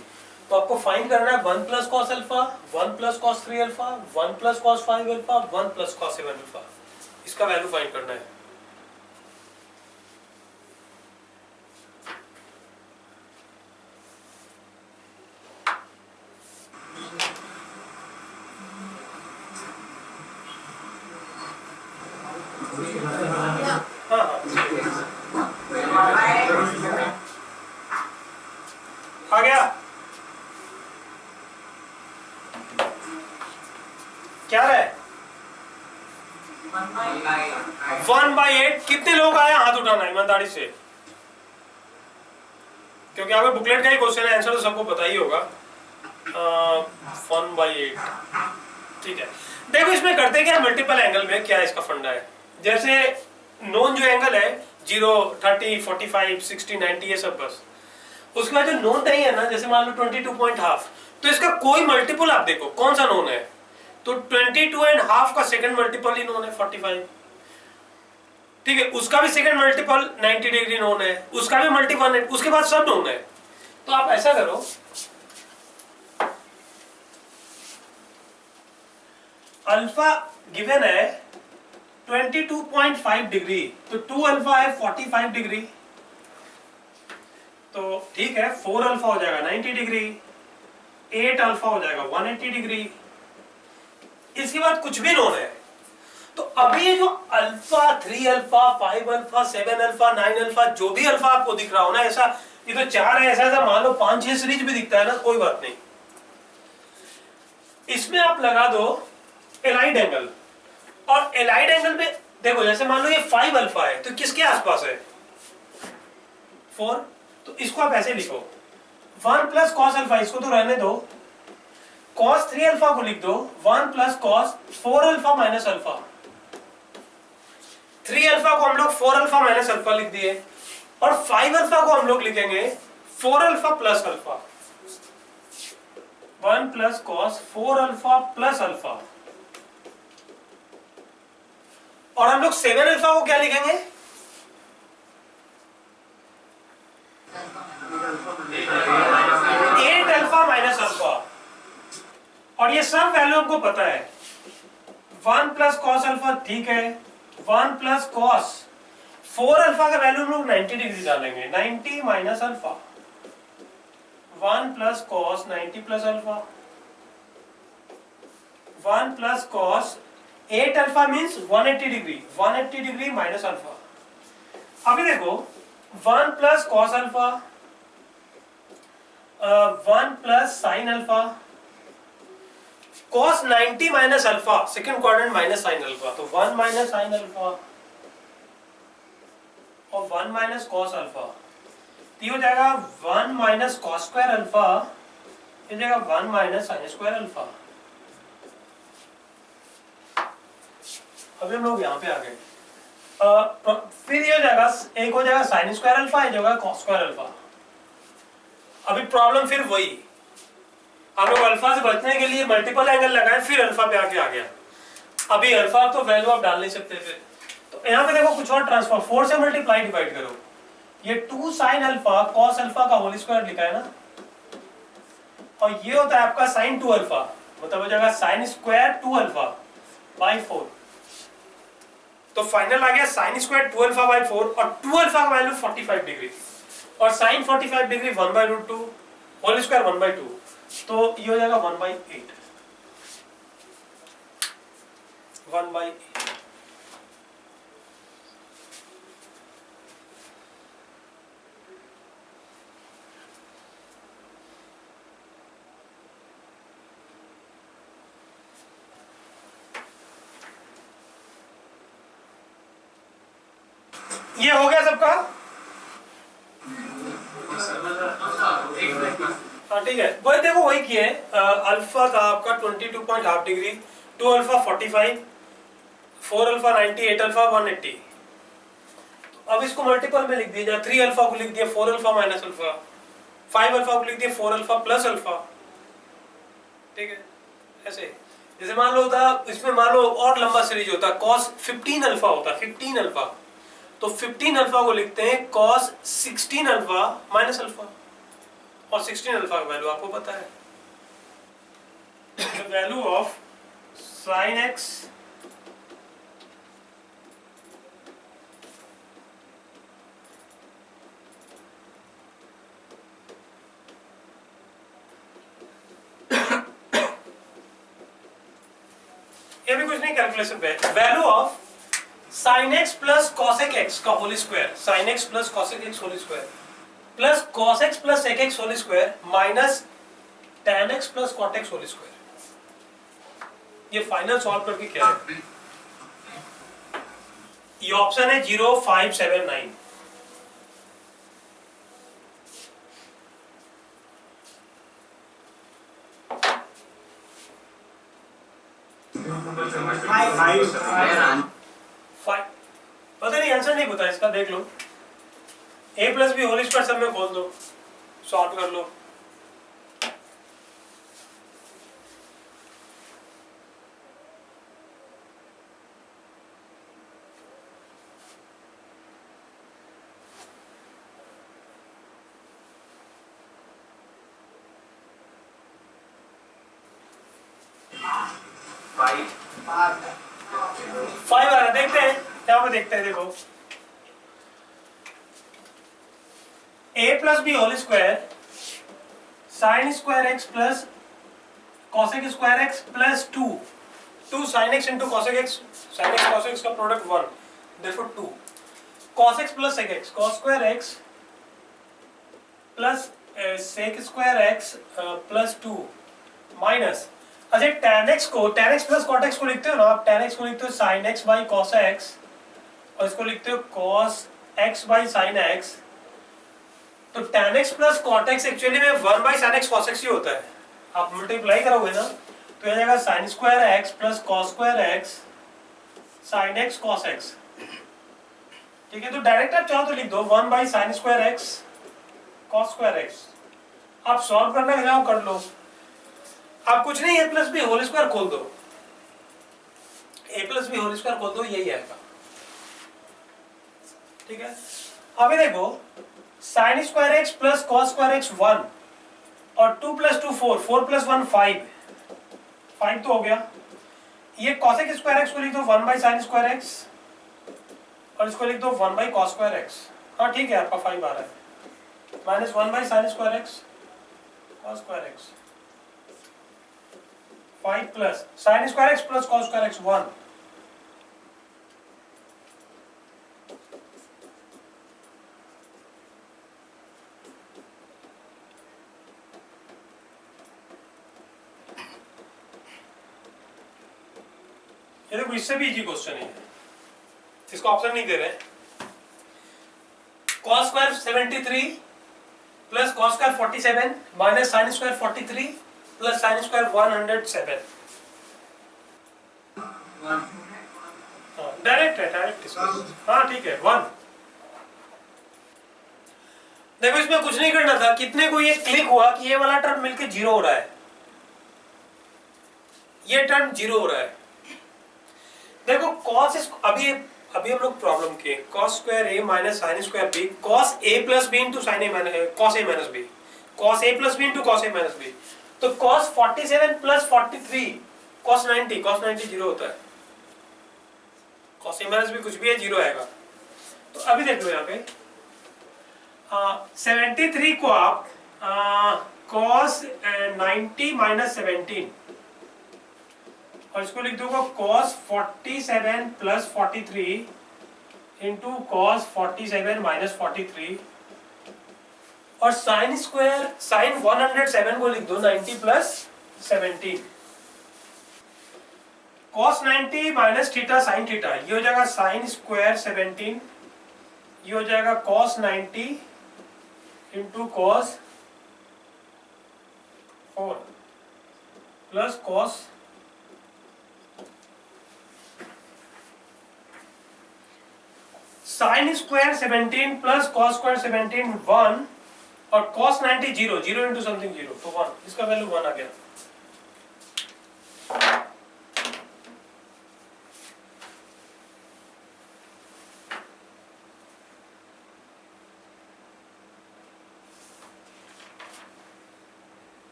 तो आपको फाइंड करना है 1 plus cos alpha, 1 plus cos 3 alpha, 1 plus cos 5 alpha, 1 plus cos 7 alpha, इसका value find करना है। हाँ आ गया, क्या है 1/8, कितने लोग आए हाथ उठाना ईमानदारी से, क्योंकि आपके बुकलेट का ही क्वेश्चन है, आंसर तो सबको पता ही होगा। 1/8, ठीक है। देखो इसमें करते क्या, मल्टीपल एंगल में क्या इसका फंडा है, जैसे नॉन जो एंगल है 0, 30, 45, 60, 90 ये सब बस, उसके बाद जो नोन नहीं है ना, जैसे मान लो 22.5, तो इसका कोई मल्टीपल आप देखो कौन सा नोन है, तो 22.5 का सेकंड मल्टीपल ही नोन है 45, ठीक है, उसका भी सेकंड मल्टीपल 90 डिग्री नोन है, उसका भी मल्टीपल है, उसके बाद सब नोन है। तो आप ऐसा करो, अल्फा गिवन है 22.5 डिग्री, तो 2 अल्फा है 45 डिग्री, तो ठीक है 4 अल्फा हो जाएगा 90 डिग्री, 8 अल्फा हो जाएगा 180 डिग्री, इसके बाद कुछ भी नोन है। तो अभी ये जो alpha 3 alpha 5 alpha 7 alpha 9 alpha जो भी अल्फा आपको दिख रहा हो ना, ऐसा ये तो 4 है, ऐसा मान लो 5-6 सीरीज भी दिखता है ना, कोई बात नहीं, इसमें आप लगा दो एलाइड एंगल, और एलाइड एंगल में देखो जैसे मान लो ये 5 अल्फा है, तो किसके आसपास है 4, तो इसको आप ऐसे लिखो 1 प्लस कॉस अल्फा, इसको तो रहने दो, कॉस 3 अल्फा को लिख दो 1 plus cos 4 alpha minus alpha, 3 alpha को हम लोग 4 अल्फा माइनस अल्फा लिख दिए, और 5 अल्फा को हम लोग लिखेंगे 4 alpha plus alpha, 1 plus cos 4 alpha plus alpha, और हम लोग 7 अल्फा को क्या लिखेंगे 8 अल्फा माइनस अल्फा, और ये सब वैल्यू हमको पता है, 1 प्लस कॉस अल्फा, ठीक है, 1 प्लस कॉस 4 अल्फा का वैल्यू हम लोग 90 डिग्री डालेंगे, 90 minus alpha, 1 plus cos 90 plus alpha, 1 plus cos 8 alpha means 180 degree, 180 degree minus alpha. अभी देखो 1 plus cos alpha, 1 plus sine alpha, cos 90 minus alpha second quadrant minus sine alpha, तो 1 minus sine alpha और 1 minus cos alpha, ये हो जाएगा 1 minus cos square alpha, ये हो जाएगा 1 माइनस साइन स्क्वायर अल्फा। अभी हम लोग यहाँ पे आ गए, फिर ये हो जाएगा, एक हो जाएगा साइन स्क्वायर अल्फा, एक होगा cos स्क्वायर अल्फा। अभी प्रॉब्लम फिर वही, हम लोग अल्फा से बचने के लिए मल्टीपल एंगल लगाए, फिर अल्फा पे आके आ गया। अभी अल्फा तो वैल्यू आप डाल नहीं सकते फिर। तो यहाँ पे देखो कुछ और ट्रांसफॉर्म, 4 से मल्टीप्लाई डिवाइड करो, ये 2 sin अल्फा cos अल्फा का होल स्क्वायर लिखा है ना, और ये होता है आपका sin 2 अल्फा, मतलब हो जाएगा sin स्क्वायर 2 अल्फा बाई 4। तो फाइनल आ गया sin स्क्वायर 2 अल्फा बाई 4, और 2 अल्फा का वैल्यू 45 डिग्री, और sin 45 डिग्री 1/√2 होल स्क्वायर 1/2, तो ये हो जाएगा 1/8। 1/8 ये हो गया सबका। हाँ ठीक है, वही देखो वही किए, अल्फा था आपका 22.5 डिग्री, 2 अल्फा 45, 4 अल्फा 90, 8 अल्फा 180। अब इसको मल्टीपल में लिख दिया, 3 अल्फा को लिख दिया 4 अल्फा माइनस अल्फा, 5 अल्फा को लिख दिया 4 अल्फा प्लस अल्फा। ठीक है, ऐसे जैसे मान लो होता इसमें, मान लो और लंबा सीरीज होता cos 15 अल्फा होता, 15 अल्फा, तो 15 अल्फा को लिखते हैं cos 16 अल्फा माइनस अल्फा, और 16 अल्फा का वैल्यू आपको पता है, the value of sin x ये भी कुछ नहीं, कैलकुलेशन पे, value of sin x plus cosec x का whole square, sin x plus cosec x whole square plus cos x plus sec x whole square minus tan x plus cot x whole square. ये final solve करके क्या है, ये option है 0, 5, 7, 9। पता नहीं, answer नहीं पता इसका, देख लो, a plus B whole square सब में खोल दो, सॉल्व कर लो। फाइव आ रहा, देखते हैं क्या पे, देखते हैं, देखो a plus B whole square sine square X plus cosec square X plus 2 sine X into cosec X, sine X cosec X का product 1, therefore 2 cos X plus sec X, cos square X plus sec square X plus 2 minus, अच्छा tan x को, tan x plus cot x को लिखते हो ना आप, tan x को लिखते हो sin x by cos x, और इसको लिखते हो cos x by sin x, तो tan x plus cot x actually में 1 by sin x cos x ही होता है, आप मल्टीप्लाई करोगे ना तो यह जाएगा sin square x plus cos square x sin x cos x। ठीक है, तो डायरेक्ट आप चाहो तो लिख दो 1 by sin square x cos square x, आप सॉल्व करना है जाओ कर लो। आप कुछ नहीं, a plus B whole square खोल दो, a plus B whole square खोल दो, यही आएगा। ठीक है, अभी देखो sine square X plus cos square X 1, और 2 प्लस 2 4, 4 प्लस 1 5, 5 तो हो गया। ये कॉसेक स्क्वायर एक्स को लिख दो 1 बाई साइन स्क्वायर एक्स, और इसको लिख दो 1 बाई कॉस स्क्वायर एक्स। हाँ ठीक है, आपका 5 आ रहा है, minus 1 by sine square x cos square x, 5 plus sine square X plus cos square X 1, ये देखो इससे भी इजी क्वेश्चन है, इसको ऑप्शन नहीं दे रहे। cos square 73 plus cos square 47 minus sin square 43 plus sin square 107। Direct है, direct इसको, हाँ ठीक है 1। देखो इसमें कुछ नहीं करना था, कितने को ये क्लिक हुआ कि ये वाला टर्म मिलके 0 हो रहा है, ये टर्म 0 हो रहा है। देखो cos अभी हम लोग प्रॉब्लम किए cos square a minus sine square b cos a plus b into sine a minus cos a minus b cos a plus b into cos a minus b। तो cos 47 plus 43 cos 90 0 होता है। cos a minus b कुछ भी है 0 आएगा। तो अभी देख लो यहाँ पे 73 को आप cos 90 माइनस 17 और इसको लिख दूंगा cos 47 plus 43 into cos 47 minus 43 और साइन स्क्वायर साइन 107 को लिख दो 90 plus 17 cos 90 minus theta sine theta ये हो जाएगा साइन स्क्वायर 17 ये हो जाएगा cos 90 into cos 4 plus cos sine square 17 plus cos square 17 1 और cos 90 0 0 इंटू समथिंग 0 तो 1 इसका वैल्यू 1 आ गया।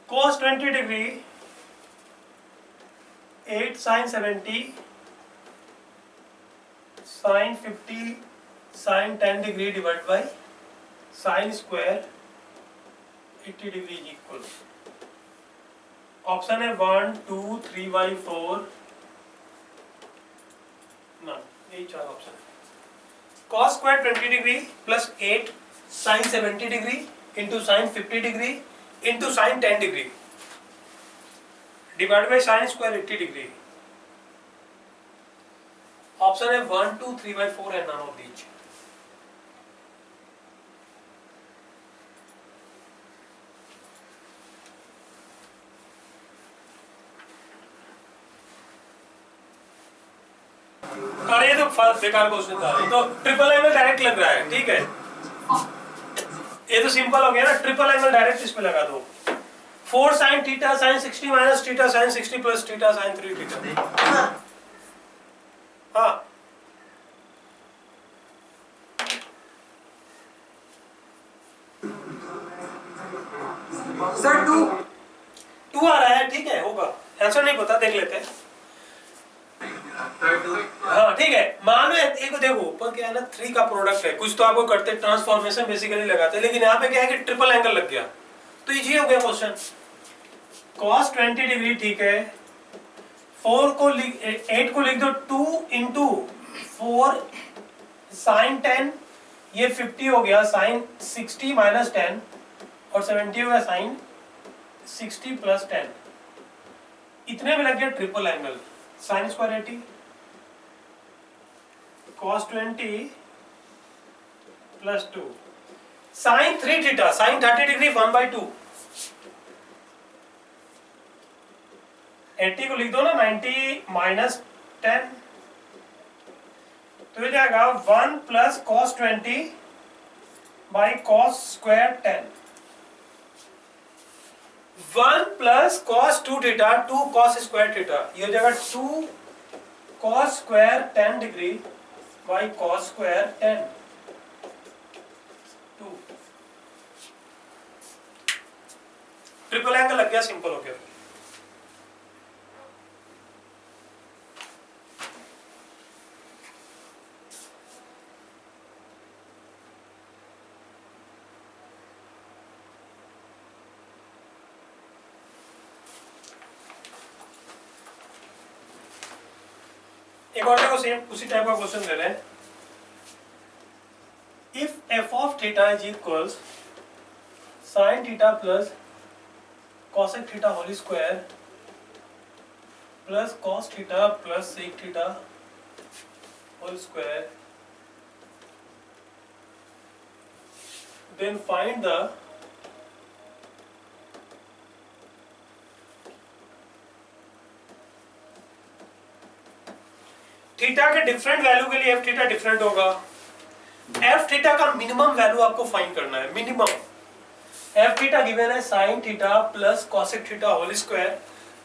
cos 20 degree 8 sin 70 sin 50 sin 10 degree divide by sin square 80 degree is equal. Option है 1 2 3 by 4 ना यही चार ऑप्शन है। cos square 20 degree plus 8 sin 70 degree into sin 50 degree into sin 10 degree divide by sin square 80 degree. Option है 1 2 3 by 4 and none of these। अरे ये तो बेकार क्वेश्चन था। तो ट्रिपल एंगल डायरेक्ट लग रहा है, ठीक है ये तो सिंपल हो गया ना। ट्रिपल एंगल डायरेक्ट इस पे लगा दो 4 sin theta sin 60 minus theta sin 60 plus theta sin 3 theta. हाँ सर 2 आ रहा है, ठीक है होगा। आंसर नहीं पता देख लेते हैं। हाँ ठीक है मान लो एक देखो ऊपर क्या है ना 3 का प्रोडक्ट है कुछ तो आपको करते ट्रांसफॉर्मेशन बेसिकली लगाते हैं लेकिन यहाँ पे क्या है कि ट्रिपल एंगल लग गया तो इजी हो गया क्वेश्चन। cos 20 डिग्री ठीक है 8 को लिख दो 2 इंटू 4 साइन 10 ये 50 हो गया साइन 60 माइनस 10 और 70 हो गया साइन 60 प्लस 10 इतने में लग गया triple angle. Sine square 80 cos 20 plus 2 sine 3 theta sine 30 degree 1/2 80 को लिख दो ना 90 माइनस 10 तो ये जाएगा 1 plus cos 20 by cos square 10 1 plus cos 2 theta 2 cos square theta ये हो जाएगा 2 cos square 10 degree by cos square 10 2 triple angle लग गया सिंपल हो गया। एक और देखो सेम उसी टाइप का क्वेश्चन ले रहे हैं। If f of theta is equals sine theta plus cosec theta whole square plus cos theta plus sec theta whole square then find the theta के डिफरेंट वैल्यू के लिए एफ थीटा डिफरेंट होगा। F theta का minimum value आपको find करना है minimum. F theta given है sine theta plus cosec theta whole square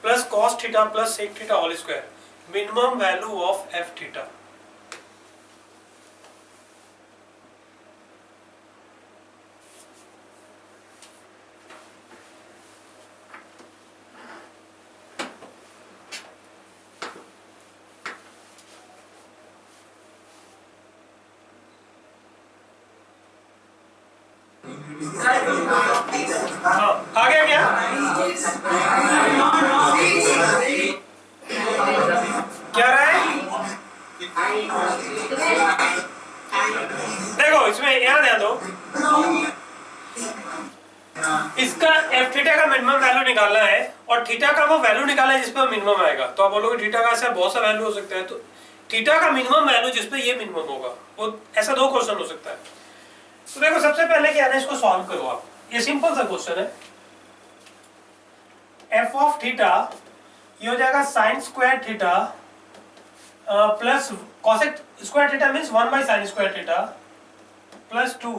plus cos theta plus sec theta whole square, minimum value of F theta. हाँ, आ गया क्या? क्या रहा है? देखो इसमें यहाँ ध्यान दो, इसका एफ थीटा का मिनिमम वैल्यू निकालना है और थीटा का वो वैल्यू निकालना है जिसपे मिनिमम आएगा। तो आप बोलोगे थीटा का ऐसा बहुत सा वैल्यू हो सकता है, तो थीटा का मिनिमम वैल्यू जिसपे ये मिनिमम होगा, वो ऐसा दो क्वेश्चन हो सकता है। तो देखो सबसे पहले क्या है, इसको सॉल्व करो आप। ये सिंपल सा क्वेश्चन है, एफ ऑफ थीटा ये हो जाएगा sine square theta plus cosec square theta means 1 by sine square theta plus 2,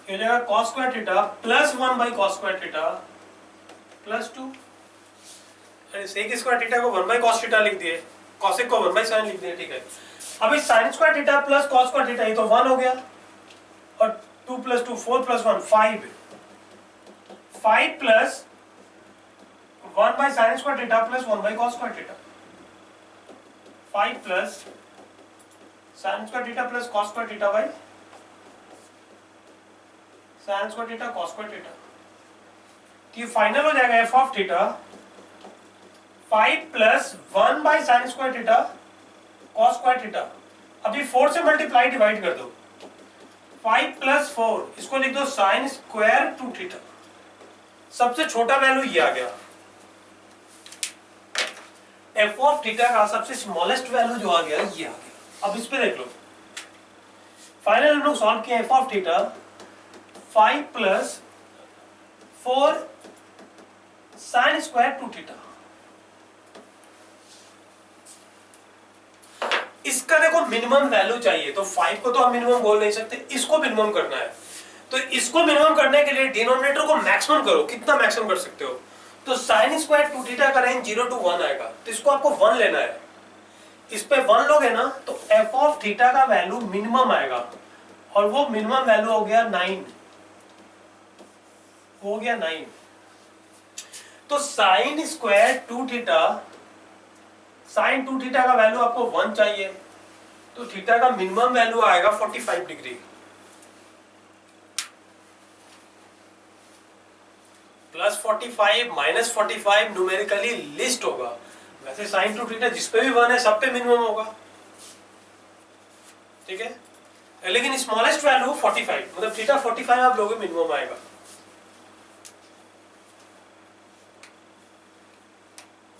ये हो जाएगा cos square theta plus 1 by cos square theta plus 2। अरे सेक स्क्वायर थीटा को 1 बाय कॉस थीटा लिख दिए, कॉसेक को 1 बाय साइन लिख दिए, ठीक है। अब इस sine square theta plus cos square theta ये तो 1 हो गया, और 2 plus 2 4 plus 1 5, 5 plus 1 by sine square theta plus 1 by cos square theta, 5 plus sine square theta plus cos square theta by sine square theta cos square theta. तो ये final हो जाएगा F of theta 5 plus 1 by sine square theta cos square theta. अभी 4 से multiply divide कर दो, 5 plus 4 इसको लिख दो साइन स्क्वायर 2 थीटा। सबसे छोटा वैल्यू ये आ गया, एफ ऑफ थीटा का सबसे स्मॉलेस्ट वैल्यू जो आ गया ये आ गया। अब इस पे देख लो, फाइनल हम लोग सॉल्व किया F of theta 5 plus 4 sign square 2 theta. इसका देखो मिनिमम वैल्यू चाहिए, तो 5 को तो हम मिनिमम बोल नहीं सकते, इसको मिनिमम करना है। तो इसको मिनिमम करने के लिए डिनोमिनेटर को मैक्सिमम करो, कितना मैक्सिमम कर सकते हो? तो साइन स्क्वायर 2 थीटा का रेंज 0 to 1 आएगा, तो इसको आपको 1 लेना है। इस पे 1 लोगे ना तो एफ ऑफ थीटा का वैल्यू मिनिमम आएगा, और वो मिनिमम वैल्यू हो गया 9, हो गया 9। तो sine square 2 theta, sine 2 theta का वैल्यू आपको 1 चाहिए, तो थीटा का मिनिमम वैल्यू आएगा 45 degree plus 45 minus 45 numerically list होगा। वैसे साइन 2 थीटा जिस पे भी 1 है सब पे मिनिमम होगा, ठीक है। लेकिन स्मॉलेस्ट वैल्यू 45, मतलब थीटा 45 आप लोगे मिनिमम आएगा।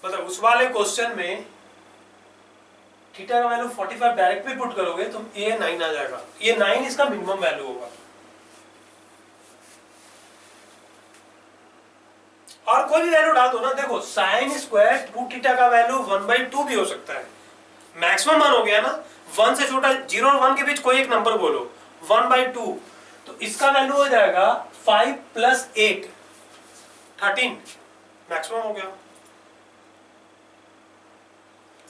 मतलब उस वाले क्वेश्चन में थीटा का वैल्यू 45 डायरेक्ट भी पुट करोगे तो ये 9 आ जाएगा, ये 9 इसका मिनिमम वैल्यू होगा। और कोई भी वैल्यू डाल दो ना, देखो साइन स्क्वायर 2 थीटा का वैल्यू 1/2 भी हो सकता है, मैक्सिमम 1 हो गया ना। 1 से छोटा 0 और 1 के बीच कोई एक नंबर बोलो, 1/2, तो इसका वैल्यू हो जाएगा 5 प्लस 8 13, मैक्सिमम हो गया।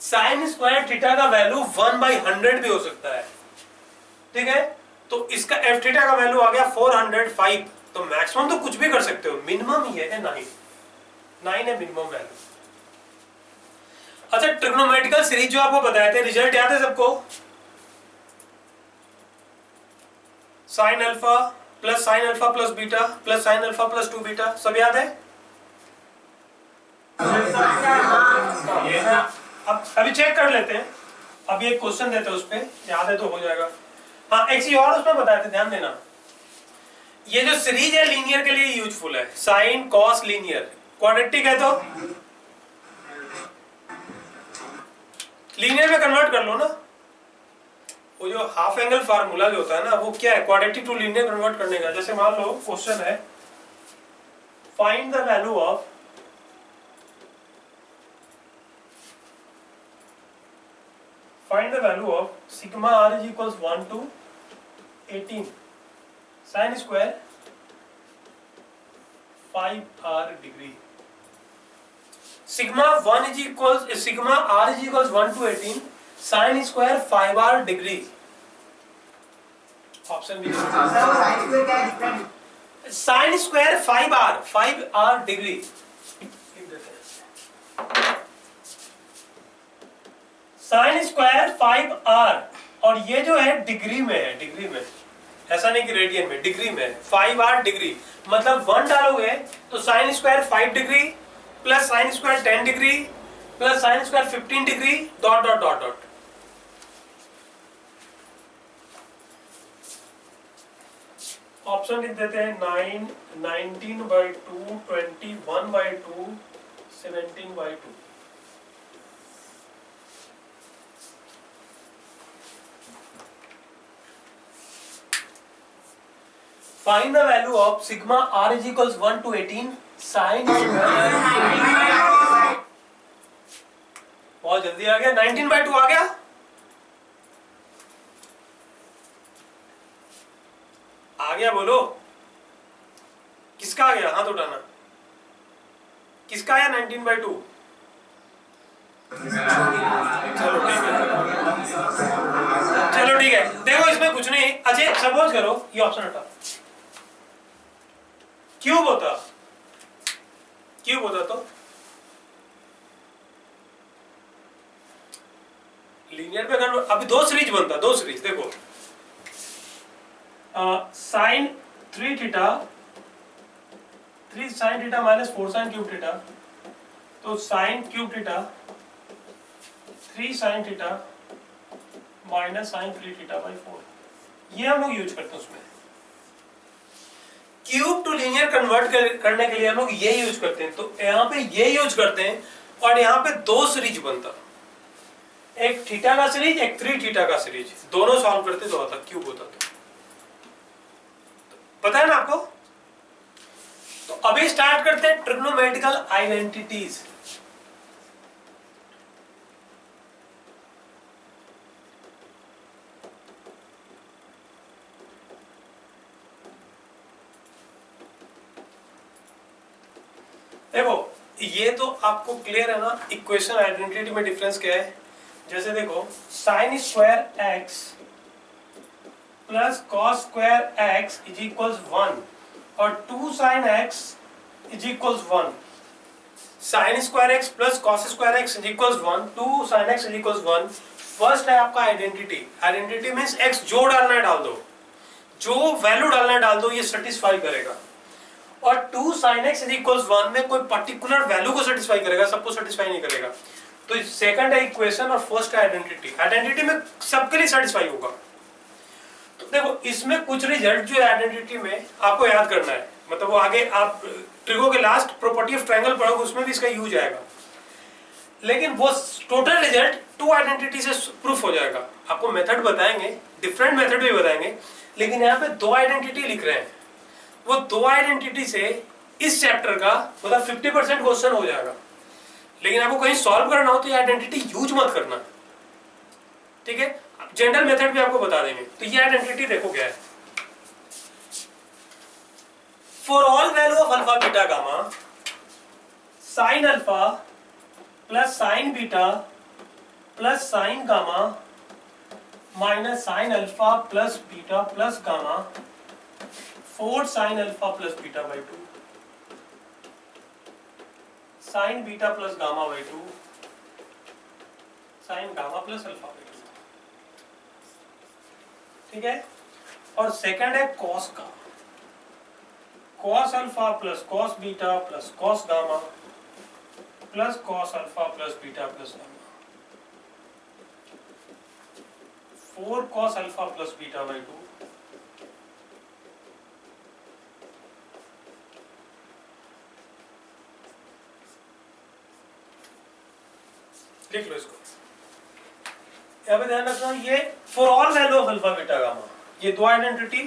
साइन स्क्वायर थीटा का वैल्यू 1/100 भी हो सकता है, ठीक है। तो इसका एफ थीटा का वैल्यू आ गया 405, तो मैक्सिमम तो कुछ भी कर सकते हो, मिनिमम ही है 9 है मिनिमम वैल्यू। अच्छा, ट्रिग्नोमेट्रिकल सीरीज जो आपको बताए थे, रिजल्ट याद है सबको? Sign alpha plus beta plus sine alpha plus 2 beta, सब याद है? अब अभी चेक कर लेते हैं, अभी एक क्वेश्चन देते हैं उस पे, याद है तो हो जाएगा। हाँ, एक चीज और उसमें बताए थे, ध्यान देना। ये जो सीरीज है लीनियर के लिए यूजफुल है, साइन कॉस लीनियर, क्वाड्रेटिक है तो लीनियर में कन्वर्ट कर लो ना। वो जो हाफ एंगल फार्मूला जो होता है ना, वो क्या है, क्वाड्रेटिक टू लीनियर कन्वर्ट करने का। जैसे मान लो क्वेश्चन है, find the value of sigma r is equals 1 to 18 sine square 5r degree. Sigma 1 is equals sigma r is equals 1 to 18 sine square 5r degree. Option B. Sir वो sine square क्या है different? Sine square 5r degree. Sine square 5r और ये जो है degree में है, degree में, ऐसा नहीं कि रेडियन में, डिग्री में 5r डिग्री। मतलब 1 डालोगे तो sine square 5 degree plus sine square 10 degree plus sine square 15 degree dot dot dot dot. Option लिख देते हैं 9, 19/2, 21/2, 17/2। Find the value of sigma r is equals 1 to 18 sin square। बहुत जल्दी आ गया। 19/2 आ गया। आ गया बोलो, किसका आ गया? हाथ उठाना। किसका आया 19/2? चलो ठीक है, चलो ठीक है। देखो इसमें कुछ नहीं। अच्छा सपोज करो ये ऑप्शन हटा, क्यूब होता, क्यूब होता तो लीनियर पे कन्वर्ट। अभी दो सीरीज बनता, दो सीरीज देखो, sine 3 theta, 3 sine theta minus 4 sine cube theta, तो sine cube theta 3 sine theta minus sine 3 theta by 4। ये हम लोग यूज करते हैं उसमें। क्यूब टू लीनियर कन्वर्ट करने के लिए हम लोग ये यूज करते हैं, तो यहाँ पे ये यूज करते हैं और यहाँ पे दो सीरीज बनता, एक थीटा का सीरीज, एक 3 थीटा का सीरीज, दोनों सॉल्व करते तो होता क्यूब होता। तो पता है ना आपको? तो अभी स्टार्ट करते हैं ट्रिग्नोमेट्रिकल आइडेंटिटीज। देखो ये तो आपको क्लियर है ना, इक्वेशन आइडेंटिटी में डिफरेंस क्या है। जैसे देखो sine square X plus cos square x is equals 1 और 2 sine x is equals 1। Sign square X plus cos square x is equals 1, 2 sine x is equals 1। First है आपका आइडेंटिटी। आइडेंटिटी मींस एक्स जो डालना है डाल दो, जो value डालना है डाल दो, ये सेटिस्फाई करेगा। और 2 sin x इज इक्वल्स 1 में कोई पर्टिकुलर वैल्यू को सेटिस्फाई करेगा, सबको सेटिस्फाई नहीं करेगा। तो सेकंड है इक्वेशन और फर्स्ट है आइडेंटिटी। आइडेंटिटी में सबके लिए सेटिस्फाई होगा। तो देखो इसमें कुछ रिजल्ट जो है आइडेंटिटी में आपको याद करना है, मतलब वो आगे आप ट्रिगो के लास्ट प्रॉपर्टी ऑफ ट्रायंगल पढ़ोगे उसमें भी इसका यूज आएगा। लेकिन वो टोटल रिजल्ट 2 आइडेंटिटी से प्रूफ हो जाएगा। आपको मेथड बताएंगे, डिफरेंट मेथड भी बताएंगे, लेकिन यहाँ पे 2 आइडेंटिटी लिख रहे हैं। वो 2 आइडेंटिटी से इस चैप्टर का मतलब 50% क्वेश्चन हो जाएगा। लेकिन आपको कहीं सॉल्व करना हो तो ये आइडेंटिटी यूज मत करना, ठीक है? जनरल मेथड भी आपको बता देंगे। तो ये आइडेंटिटी देखो क्या है। For all value of alpha beta gamma sign alpha plus sign beta plus sign gamma minus sine alpha plus beta plus gamma 4 sin alpha plus beta by 2 sin beta plus gamma by 2 sin gamma plus alpha by 2, ठीक है? और second है cos का, cos alpha plus cos beta plus cos gamma plus cos alpha plus beta plus gamma 4 cos alpha plus beta by 2 लिख लो इसको। यहाँ पे ध्यान रखना, ये for all value of alpha beta gamma, ये 2 आइडेंटिटी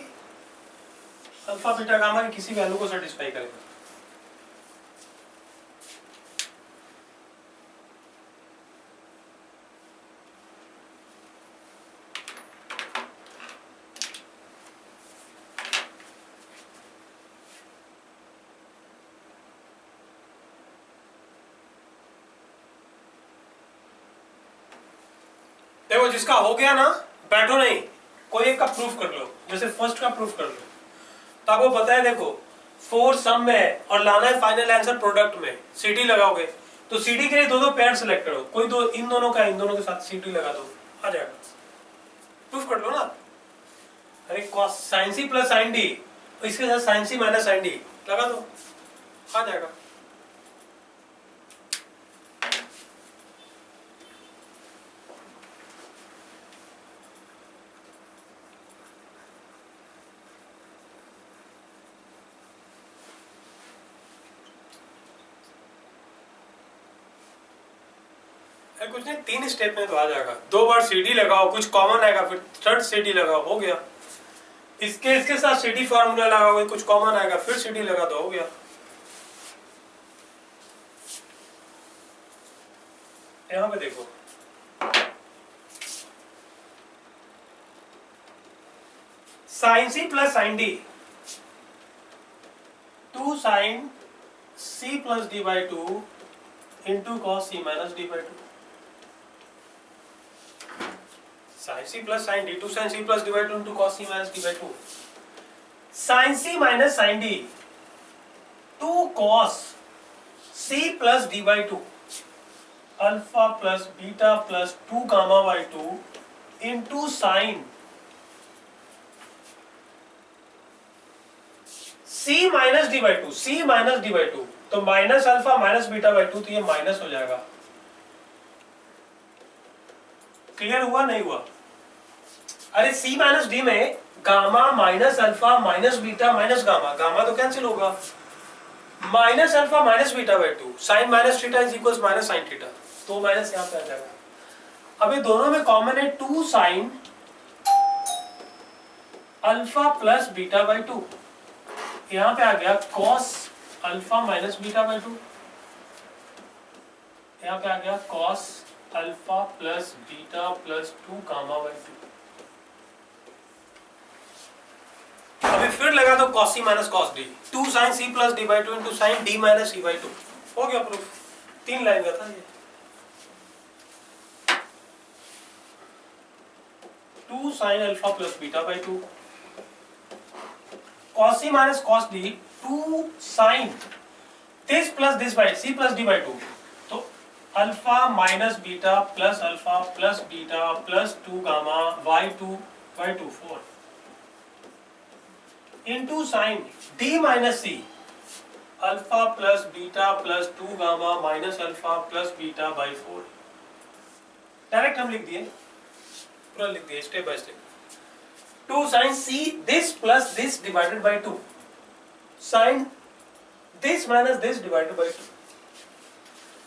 अल्फा बीटा गामा की किसी वैल्यू को सेटिस्फाई करेगा। देखो जिसका हो गया ना, बैठो नहीं, कोई एक का प्रूफ कर लो, जैसे फर्स्ट का प्रूफ कर लो। तो आपको पता है देखो 4 सम में है और लाना है फाइनल आंसर प्रोडक्ट में, सीडी लगाओगे तो सीडी के लिए दो पेयर सेलेक्ट करो, कोई दो इन दोनों का इन दोनों के साथ सीडी लगा दो, आ जाएगा। प्रूफ कर लो ना। अरे cos sine C plus sine D, इसके साथ sine C minus sine D लगा दो, आ जाएगा। कुछ नहीं, 3 स्टेप में तो आ जाएगा। 2 बार सीडी लगाओ, कुछ कॉमन आएगा, फिर थर्ड सीडी लगाओ, हो गया। इसके साथ सीडी फार्मूला लगाओगे, कुछ कॉमन आएगा, फिर सीडी लगा दो, हो गया। यहां पे देखो sine C plus sine D, 2 sine C plus D by 2 into cos C minus D by 2। Sine C plus sine D, 2 sine C plus D by 2 into cos C minus D by 2। Sine C minus sine D, 2 cos C plus D by 2 alpha plus beta plus 2 gamma by 2 into sine C minus D by 2, C minus D by 2, तो minus alpha minus beta by 2, तो ये minus हो जाएगा। Clear हुआ नहीं हुआ? अरे C minus D में gamma minus alpha minus beta minus gamma, gamma तो कैंसिल होगा, minus alpha minus beta by 2, sine minus theta is equals minus sine theta, तो माइनस यहां पे आ जाएगा। अभी दोनों में कॉमन है 2 sine alpha plus beta by 2, यहां पे आ गया cos alpha minus beta by 2, यहां पे आ गया cos alpha plus beta plus 2 gamma by 2। अभी फिर लगा दो cos C minus cos D, 2 sine C plus D by 2 into sine D minus C by 2, हो गया प्रूफ। 3 लाइन का था ये। 2 sine alpha plus beta by 2, cos C minus cos D, 2 sine this plus this by C plus D by 2, तो alpha minus beta plus alpha plus beta plus 2 gamma by 2 4 into sine D minus C alpha plus beta plus 2 gamma minus alpha plus beta by 4। Direct हम लिख दिए, पूरा लिख दिए step by step. 2 sine see this plus this divided by 2, sine this minus this divided by 2।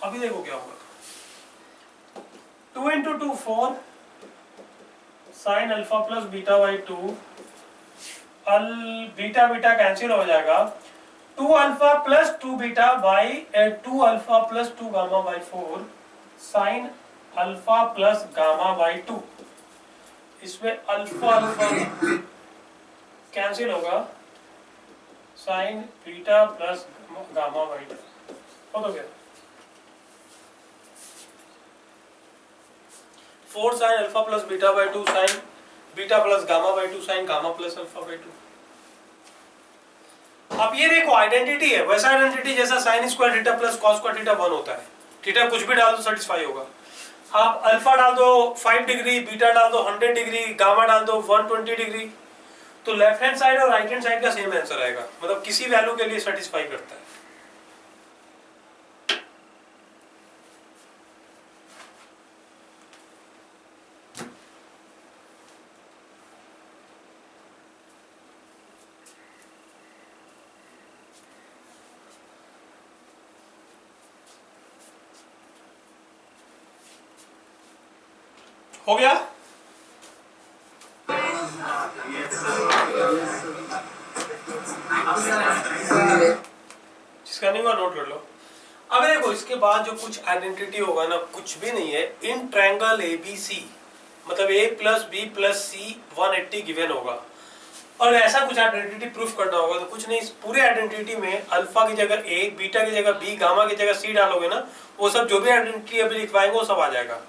अभी देखो क्या होगा, 2 into 2 4 sine alpha plus beta by 2, beta beta cancel हो जाएगा, 2 alpha plus 2 beta by 2 alpha plus 2 gamma by 4 sine alpha plus gamma by 2, इसमें alpha alpha cancel होगा, sine beta plus gamma by 2, हो तो गया। 4 sine alpha plus beta by 2 sign beta plus gamma by 2 sign gamma plus alpha by 2। अब ये देखो identity है, वैसा आइडेंटिटी जैसा sine square theta plus cos square theta 1 होता है, थीटा कुछ भी डाल दो सेटिस्फाई होगा। आप अल्फा डाल दो 5 डिग्री, बीटा डाल दो 100 डिग्री, गामा डाल दो 120 डिग्री, तो लेफ्ट हैंड साइड और राइट हैंड साइड का सेम आंसर आएगा, मतलब किसी वैल्यू के लिए सेटिस्फाई करता है। हो गया? जिसका नहीं हुआ नोट कर लो। अब देखो इसके बाद जो कुछ आइडेंटिटी होगा ना, कुछ भी नहीं है, इन ट्रायंगल ABC मतलब A plus B plus C 180 given होगा, और ऐसा कुछ आइडेंटिटी प्रूफ करना होगा। तो कुछ नहीं, इस पूरे आइडेंटिटी में अल्फा की जगह A, बीटा की जगह B, गामा की जगह C डालोगे ना, वो सब जो भी आइडेंटिटी अभी लिखवाएंगे वो सब आ जाएगा।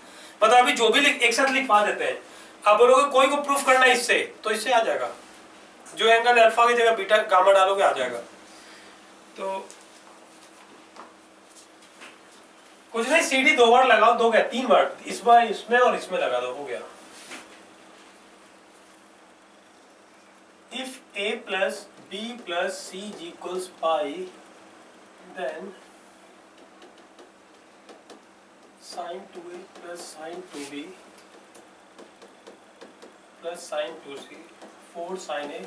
मतलब अभी जो भी एक साथ लिखवा देते हैं। अब बोलोगे कोई को प्रूफ करना है इससे, तो इससे आ जाएगा, जो एंगल अल्फा की जगह बीटा गामा डालोगे आ जाएगा। तो कुछ नहीं, सीडी 2 बार लगाओ, 2 क्या 3 बार, इस बार इसमें और इसमें लगा दो, हो गया। If a plus b plus c equals pi, then sin 2a plus sin 2b plus sin 2c 4 sin a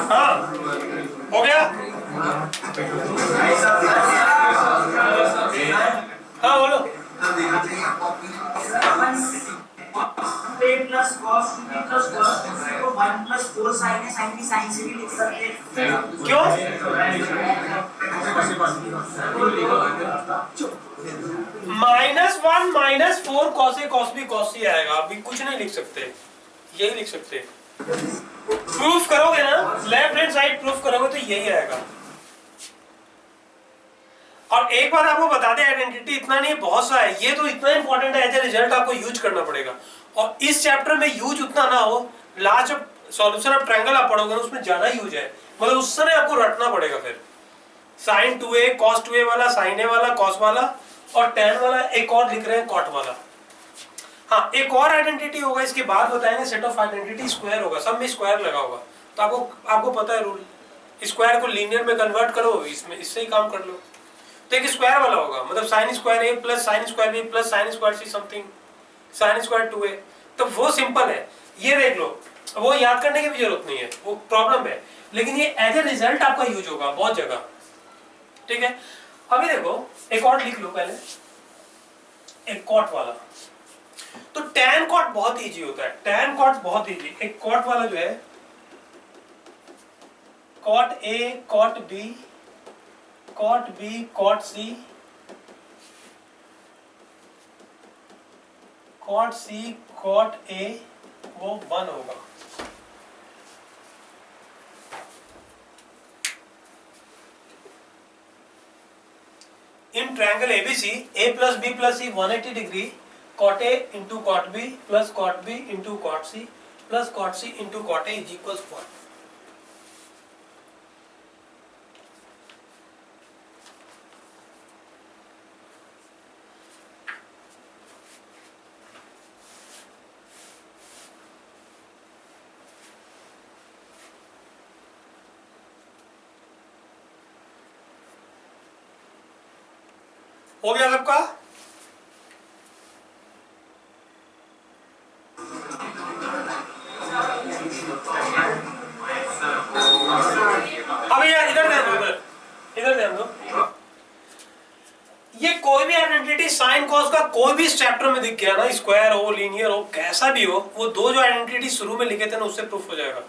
हाँ हो गया। हाँ बोलो। a plus cos 2b plus cos 2c को 1 plus 4 sin a sin b sin c भी लिख सकते हैं। क्यों? -1 -4 cos a cos b cos c आएगा, अभी कुछ नहीं लिख सकते, यही लिख सकते। प्रूफ करोगे ना, लेफ्ट हैंड साइड प्रूफ करोगे तो यही आएगा। और एक बार आपको बता दें, आइडेंटिटी इतना नहीं, बहुत सा है, ये तो इतना इंपॉर्टेंट है, एज ए रिजल्ट आपको यूज करना पड़ेगा। और इस चैप्टर में यूज उतना ना हो, लास्ट सॉल्यूशन ऑफ ट्रायंगल आप पढ़ोगे ना, उसमें ज्यादा यूज है, मतलब उस समय आपको रटना पड़ेगा। फिर sin 2a cos 2a वाला, sin a वाला, cos वाला, और tan वाला, एक और लिख रहे हैं cot वाला। हाँ, एक और आइडेंटिटी होगा, इसके बाद बताएंगे, सेट ऑफ आइडेंटिटी स्क्वायर होगा, सब में स्क्वायर लगा होगा, तो आपको पता है रूल, स्क्वायर को लीनियर में कन्वर्ट करो, इसमें इससे ही काम कर लो। तो एक स्क्वायर वाला होगा, मतलब sine square A plus sine square B plus sine square C something sine square 2a, तो वो सिंपल है, ये देख लो, वो याद करने की भी जरूरत नहीं है, वो प्रॉब्लम है, लेकिन ये एज ए रिजल्ट आपका यूज होगा बहुत जगह। ठीक है, अभी देखो एक और लिख लो पहले, एक कॉट वाला। तो tan कॉट बहुत इजी होता है, tan कॉट बहुत इजी। एक कॉट वाला जो है, cot A cot B cot C cot A, वो 1 होगा। In triangle ABC, A plus B plus C 180 degree, cot A into cot B plus cot B into cot C plus cot C into cot A is equals 1। हो गया सबका? अब यार इधर ध्यान दो, इधर ध्यान दो। ये कोई भी आइडेंटिटी साइन कॉस का कोई भी इस चैप्टर में दिख गया ना, स्क्वायर हो लीनियर हो कैसा भी हो, वो दो जो आइडेंटिटी शुरू में लिखे थे ना, उससे प्रूफ हो जाएगा।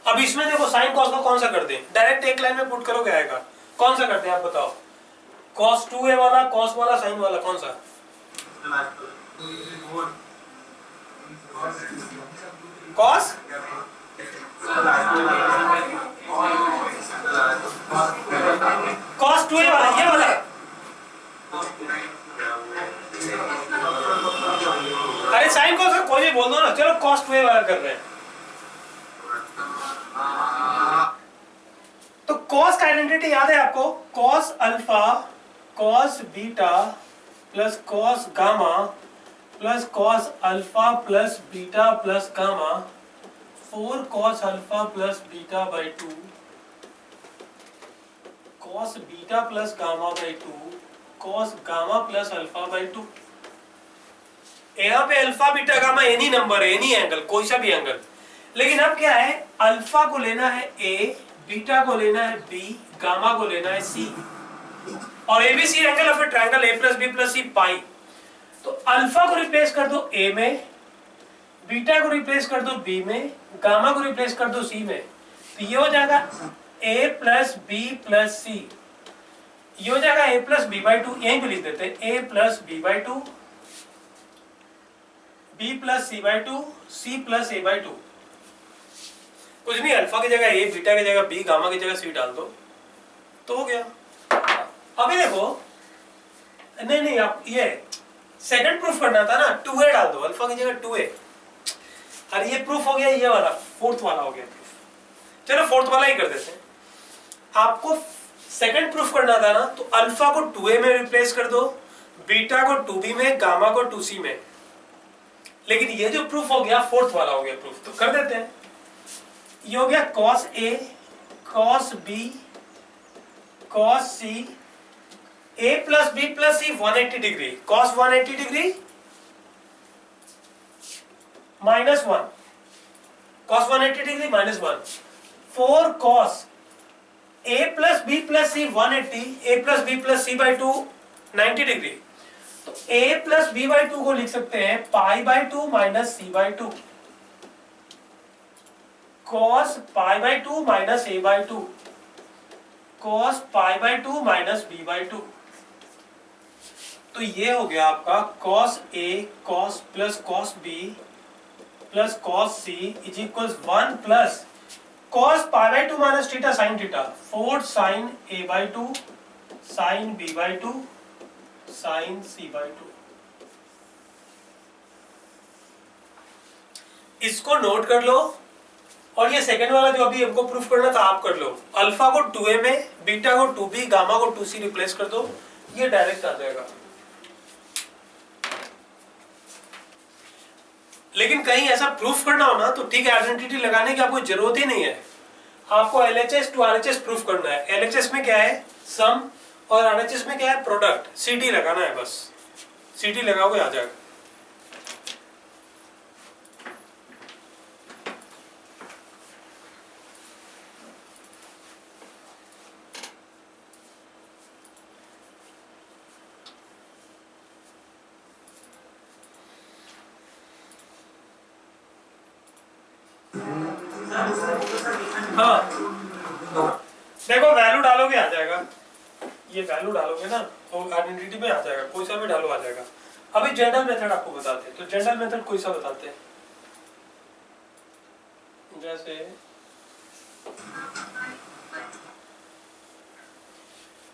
अब इसमें देखो साइन कॉस का कौन सा कर दें, डायरेक्ट एक लाइन में पुट करोगे आएगा। कौन सा करते हैं आप बताओ, cos 2a वाला, cos वाला, sin वाला, कौन सा? cos cos 2a वाला, ये वाला। अरे sin cos का कोई भी बोल दो ना, चलो cos 2a वाला कर रहे हैं। तो cos का आइडेंटिटी याद है आपको, cos alpha cos beta plus cos gamma plus cos alpha plus beta plus gamma 4 cos alpha plus beta by 2 cos beta plus gamma by 2 cos gamma plus alpha by 2। यहाँ पे alpha beta gamma any number है, any angle, कोई सा भी angle. लेकिन अब क्या है, अल्फा को लेना है ए, बीटा को लेना है बी, गामा को लेना है सी, और ABC angle of a triangle A plus B plus C pi. तो अल्फा को रिप्लेस कर दो ए में, बीटा को रिप्लेस कर दो बी में, गामा को रिप्लेस कर दो सी में, तो ये हो जाएगा a plus B plus C, ये हो जाएगा a plus B by two, यहीं पे लिख देते हैं a plus B by two, b plus C by two, C plus A by two. कुछ नहीं, अल्फा की जगह a, बीटा की जगह b, गामा की जगह c डाल दो तो हो गया। अभी देखो, नहीं आप ये सेकंड प्रूफ करना था ना, 2a डाल दो, अल्फा की जगह 2a। अरे ये प्रूफ हो गया, ये वाला फोर्थ वाला हो गया प्रूफ। चलो फोर्थ वाला ही कर देते हैं। आपको सेकंड प्रूफ करना था ना, तो अल्फा को 2a में रिप्लेस कर दो, बीटा को 2b में, गामा को 2c में। लेकिन ये जो प्रूफ हो गया फोर्थ वाला हो गया प्रूफ, तो कर देते हैं। ये हो गया cos a, cos b, cos c, a plus b plus c 180 degree, cos 180 degree minus 1, cos 180 degree minus 1, 4 cos a plus b plus c 180, a plus b plus c by 2 90 degree. तो a plus b by 2 को लिख सकते हैं पाई by 2 minus c by 2, cos pi by 2 minus a by 2, cos pi by 2 minus b by 2। तो ये हो गया आपका cos a cos plus cos b plus cos c is equal 1 plus cos pi by 2 minus theta sine theta, 4 sine a by 2 sine b by 2 sine c by 2। इसको note कर लो, और ये second वाला जो अभी हमको प्रूफ करना था आप कर लो। अल्फा को 2a में, बीटा को 2b, गामा को 2c रिप्लेस कर दो, ये डायरेक्ट आ जाएगा। लेकिन कहीं ऐसा प्रूफ करना हो ना, तो ठीक है, आइडेंटिटी लगाने की आपको जरूरत ही नहीं है। आपको LHS टू RHS प्रूफ करना है। LHS में क्या है, सम, और RHS में क्या है, प्रोडक्ट। CT लगाना है बस, CT लगाओगे आ जाएगा। हाँ देखो, वैल्यू डालोगे आ जाएगा, ये वैल्यू डालोगे ना तो आइडेंटिटी में आ जाएगा, कोई सा भी डालो आ जाएगा। अभी जनरल मेथड आपको बताते हैं, तो जनरल मेथड कोई सा बताते हैं, जैसे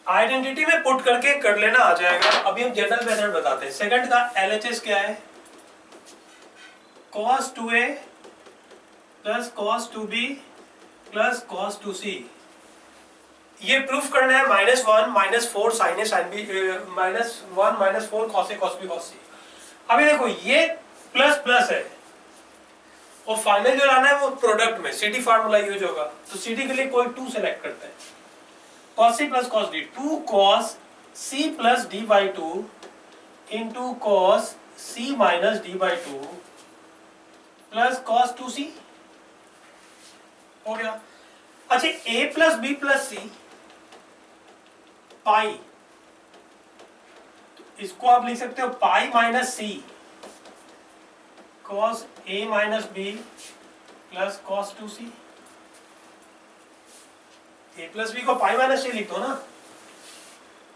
आइडेंटिटी में पुट करके कर लेना आ जाएगा। अभी हम जनरल मेथड बताते हैं। सेकंड का LHS क्या है, cos 2a plus cos 2b plus cos 2c। ये प्रूफ करना है -1 -4 sin a sin b, -1 -4 cos a cos b cos c। अभी देखो ये प्लस प्लस है, और फाइनल जो लाना है वो प्रोडक्ट में CD फार्मूला यूज होगा। तो CD के लिए कोई 2 सेलेक्ट करते हैं, cos c plus cos d, 2 cos c plus d by 2 into cos c minus d by 2 plus cos 2c हो गया। अच्छा, a plus b plus c पाई, इसको आप लिख सकते हो pi minus c cos a minus b plus cos 2c। a plus b को pi minus c लिख दो ना।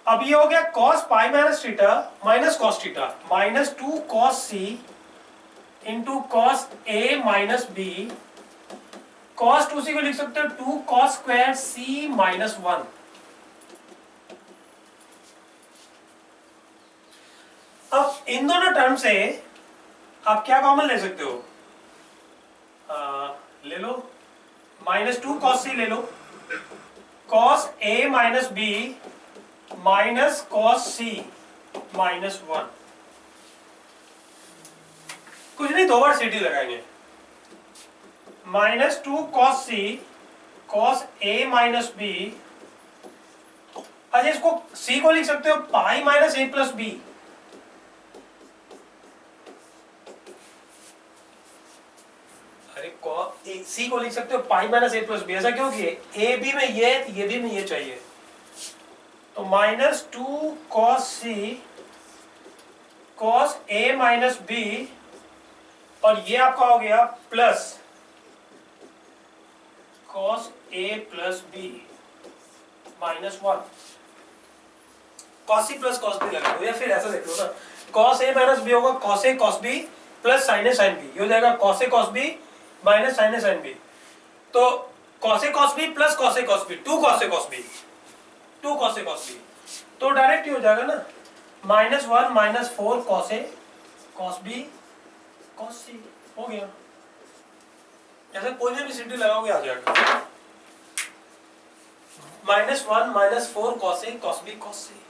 अब ये हो गया cos pi minus theta minus cos theta, minus 2 cos c into cos a minus b, cos 2c को लिख सकते हो 2 cos स्क्वायर c माइनस 1। अब इन दोनों टर्म से आप क्या कॉमन ले सकते हो, ले लो -2 cos c ले लो, cos a minus b minus cos c minus 1। कुछ नहीं, 2 बार CD लगाएंगे, -2 cos c cos a minus b। अच्छा, इसको c को लिख सकते हो pi minus a plus b, सी को लिख सकते हो पाई माइनस ए प्लस बी। ऐसा क्यों किए, ए बी में ये है, ये बी में ये चाहिए, तो माइनस 2 कॉस सी कॉस ए माइनस बी, और ये आपका हो गया plus cos A plus B minus 1। Cos C plus cos B लगा दो, या फिर ऐसा देख लो ना, कॉस ए माइनस बी होगा cos A cos B plus sine A sine B, ये हो जाएगा cos A cos B minus sine A sine B. तो cos A cos B plus cos A cos B, 2 cos A cos B, 2 cos A cos B, तो direct ही हो जाएगा ना, minus 1 minus 4 cos A cos B cos सी, हो गया। ऐसे कोई भी सीटी लगाओगे आ जाएगा, minus 1 minus 4 cos A cos B cos सी।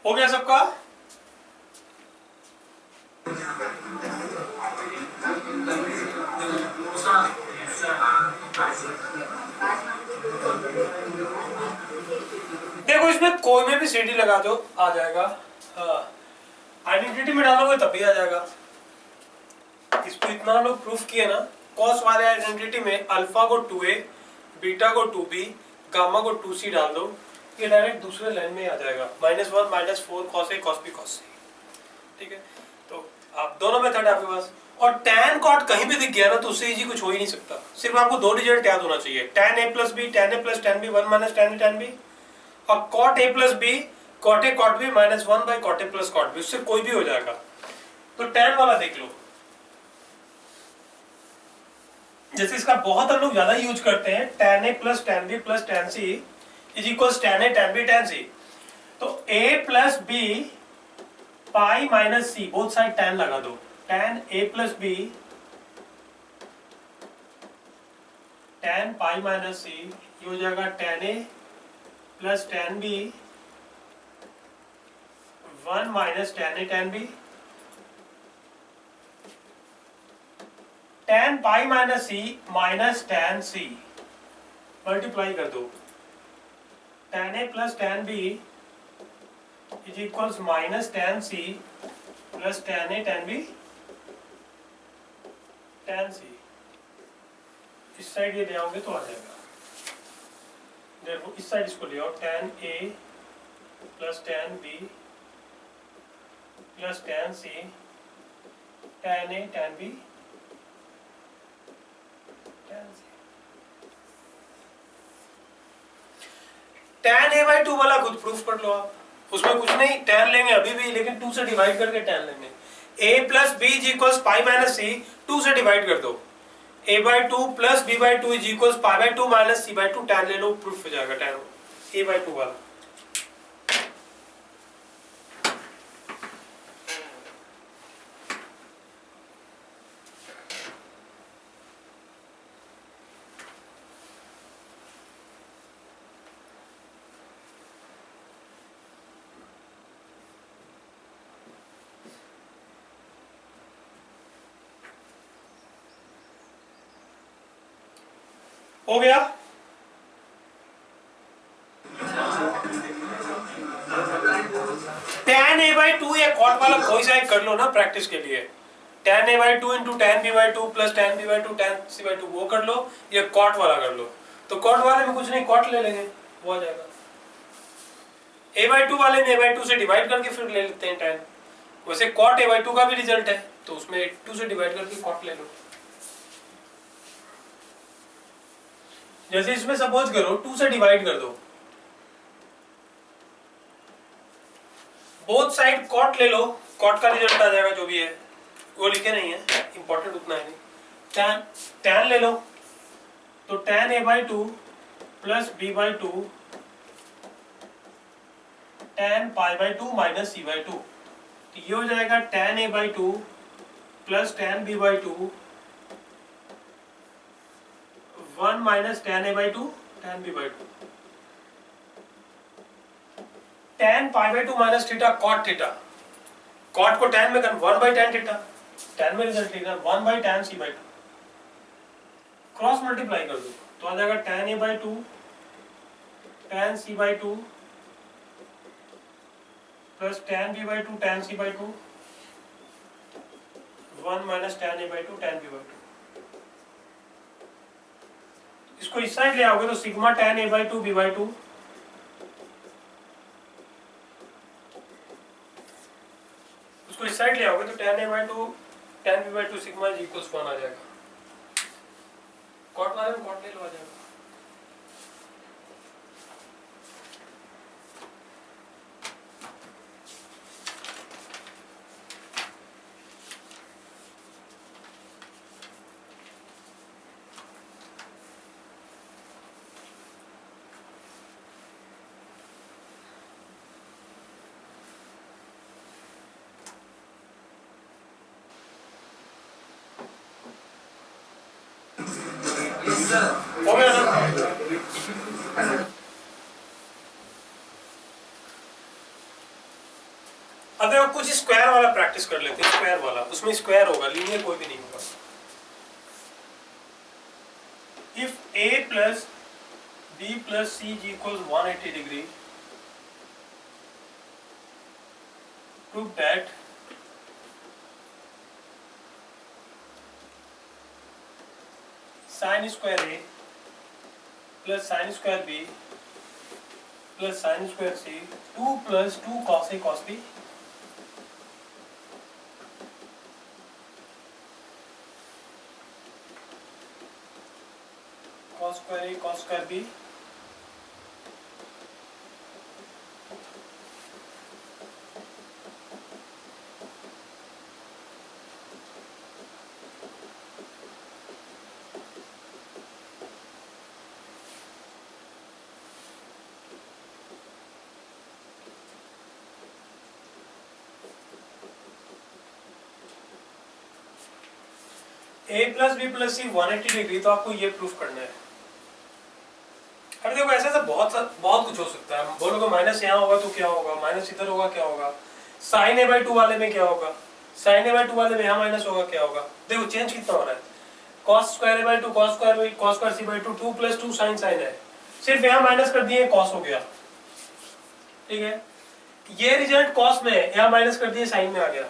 हो गया सबका? देखो इसमें कोई में भी सीडी लगा दो आ जाएगा, आइडेंटिटी में डालोगे तब भी आ जाएगा। इसको इतना लोग प्रूफ किए ना, कॉस वाले आइडेंटिटी में अल्फा को 2a, बीटा को 2b, गामा को 2c डाल दो, ये डायरेक्ट दूसरे लाइन में आ जाएगा, minus 1 minus 4 cos A cos B cos सी। ठीक है, तो आप दोनों मेथड है आपके पास, और tan cot कहीं भी दिख गया ना तो उससे इजी कुछ हो ही नहीं सकता। सिर्फ आपको 2 रिजल्ट याद होना चाहिए, tan a plus B, tan a plus tan b, 1 minus tan a tan b, और cot a plus b, cot a cot b minus 1 by cot a plus cot b, उससे कोई भी हो जाएगा। तो tan वाला देख लो, जैसे इसका बहुत हम लोग ज्यादा यूज करते हैं, tan a plus tan b plus tan c is equals tan a tan b tan c। तो a plus b pi minus c, both side tan लगा दो, tan a plus b tan pi minus c, ये हो जाएगा tan a plus tan b 1 minus tan a tan b, tan pi minus c minus tan c, multiply कर दो, tan a plus tan b is equals minus tan c plus tan a tan b tan c। इस side ये ले आओगे तो आ जाएगा, देखो इस साइड इसको ले आओ, tan a plus tan b plus tan c tan a tan b tan c। tan a by 2 वाला खुद प्रूफ कर लो आप, उसमें कुछ नहीं, tan लेंगे अभी भी, लेकिन 2 से डिवाइड करके tan लेंगे। a plus B is equals pi minus C, 2 से डिवाइड कर दो, a by 2 plus b by 2 is equals pi by 2 minus c by 2, tan ले लो, प्रूफ हो जाएगा tan a बाई 2 वाला। हो गया? tan a बाई 2 या cot वाला कोई सा एक कर लो ना प्रैक्टिस के लिए, tan a by 2 into tan b by 2 plus tan b by 2 tan c by 2, वो कर लो, या cot वाला कर लो। तो cot वाले में कुछ नहीं, cot ले लेंगे, वो आ जाएगा। a बाई 2 वाले में a बाई 2 से डिवाइड करके फिर ले लेते हैं tan, वैसे cot a बाई 2 का भी रिजल्ट है, तो उसमें 2 से डिवाइड करके cot ले लो। जैसे इसमें सपोज करो 2 से डिवाइड कर दो, बोथ साइड कॉट ले लो, कॉट का रिजल्ट आ जाएगा जो भी है, वो लिखे नहीं है, इंपॉर्टेंट उतना है नहीं। tan ले लो, तो tan a by 2 plus b by 2 tan pi by 2 minus c by 2, तो ये हो जाएगा tan a by 2 plus tan b by 2 1 minus tan a by 2 tan b by 2 tan pi by 2 minus theta cot theta, cot को tan में 1 by tan theta, tan में result लिखना 1 by tan c by 2, cross multiply कर दो तो आ जाएगा tan a by 2 tan c by 2 plus tan b by 2 tan c by 2 1 minus tan a by 2 tan b by 2। इसको इस side ले आओगे तो sigma tan a by 2 b by 2 उसको इस साइड ले आओगे तो tan a by 2 tan b by 2 sigma is equals 1 आ जाएगा। कॉट वाले में कॉट ले लो आ जाएगा। हो गया ना? अब देखो कुछ स्क्वायर वाला प्रैक्टिस कर लेते हैं, स्क्वायर वाला, उसमें स्क्वायर होगा, लीनियर कोई भी नहीं होगा। If a plus b plus c equals 180 degree, prove that sine square a plus sine square b plus sine square c 2 plus 2 cos a cos b cos square a cos square b a plus B plus C 180 degree, तो आपको ये proof करना है। अरे देखो ऐसे तो बहुत कुछ हो सकता है। बोलोगे माइनस यहाँ होगा तो क्या होगा, माइनस इधर होगा क्या होगा, साइन a by 2 वाले में क्या होगा, साइन a by 2 वाले में यहाँ माइनस होगा क्या होगा। देखो चेंज कितना हो रहा है, cos square a by 2 cos स्क्वायर c by 2 2 plus 2 sine sine है, सिर्फ यहाँ माइनस कर दिए cos हो गया, ठीक है। ये रिजल्ट cos में है, यहाँ माइनस कर दिए साइन में आ गया।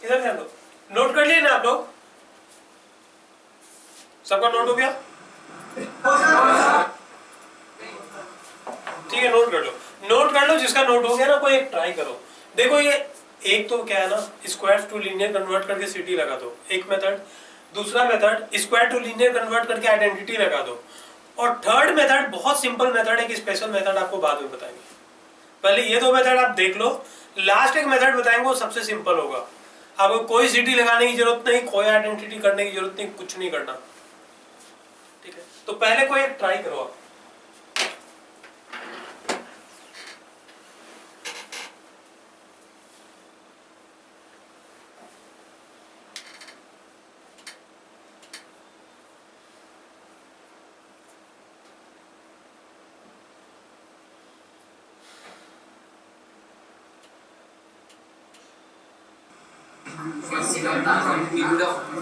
इधर ध्यान दो, नोट कर लिए ना आप लोग, सबका नोट हो गया, ठीक है। नोट कर लो, जिसका नोट हो गया ना कोई एक ट्राई करो। देखो ये एक तो क्या है ना, स्क्वायर टू लीनियर कन्वर्ट करके सिटी लगा दो, एक मेथड। दूसरा method square to linear convert करके आइडेंटिटी लगा दो। और थर्ड मेथड बहुत सिंपल मेथड है, कि स्पेशल मेथड आपको बाद में बताएंगे। पहले ये दो मेथड आप देख लो, लास्ट एक मेथड बताएंगे वो सबसे सिंपल होगा। आपको कोई सिटी लगाने की जरूरत नहीं, कोई आइडेंटिटी करने की जरूरत नहीं, कुछ नहीं करना, ठीक है। तो पहले कोई एक ट्राई करो आप।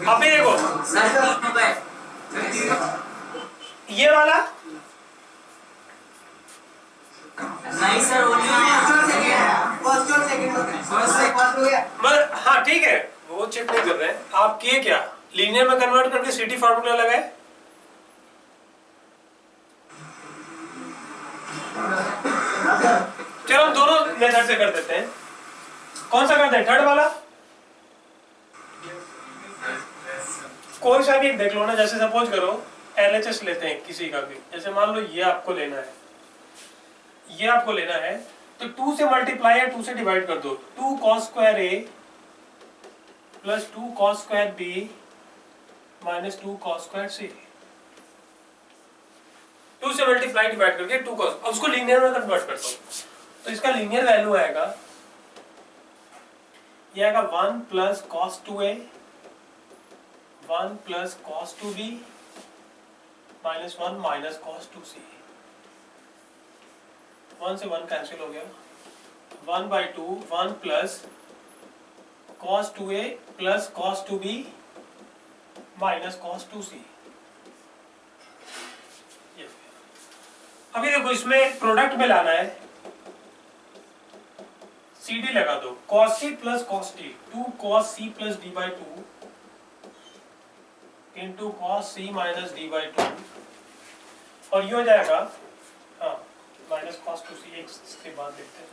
अभी देखो ये वाला नहीं सर, हाँ ठीक है, वो चेक नहीं कर रहे हैं। आप किए क्या, लीनियर में कन्वर्ट करके सिटी फार्मूला लगाए। चलो हम दोनों मेथड से कर देते हैं। कौन सा करते हैं, थर्ड वाला? कोई सा भी देख लो ना। जैसे सपोज करो LHS लेते हैं किसी का भी, जैसे मान लो ये आपको लेना है, ये आपको लेना है तो 2 से मल्टीप्लाई या 2 से डिवाइड कर दो। 2 cos square a plus 2 cos square b minus 2 cos स्क्वायर c। 2 से मल्टीप्लाई डिवाइड करके 2 cos, अब उसको लीनियर में कन्वर्ट करता हूँ तो इसका लीनियर वैल्यू आएगा, ये आएगा 1 plus cos 2a 1 plus cos 2b minus 1 minus cos 2c। 1 से 1 कैंसिल हो गया, 1 by 2 1 plus cos 2a plus cos 2b minus cos 2c। अभी देखो इसमें प्रोडक्ट में लाना है, CD लगा दो, cos c plus cos d 2 cos c plus d by 2 into cos c minus d by 2 और ये हो जाएगा हाँ माइनस cos 2c। एक के बाद देखते हैं,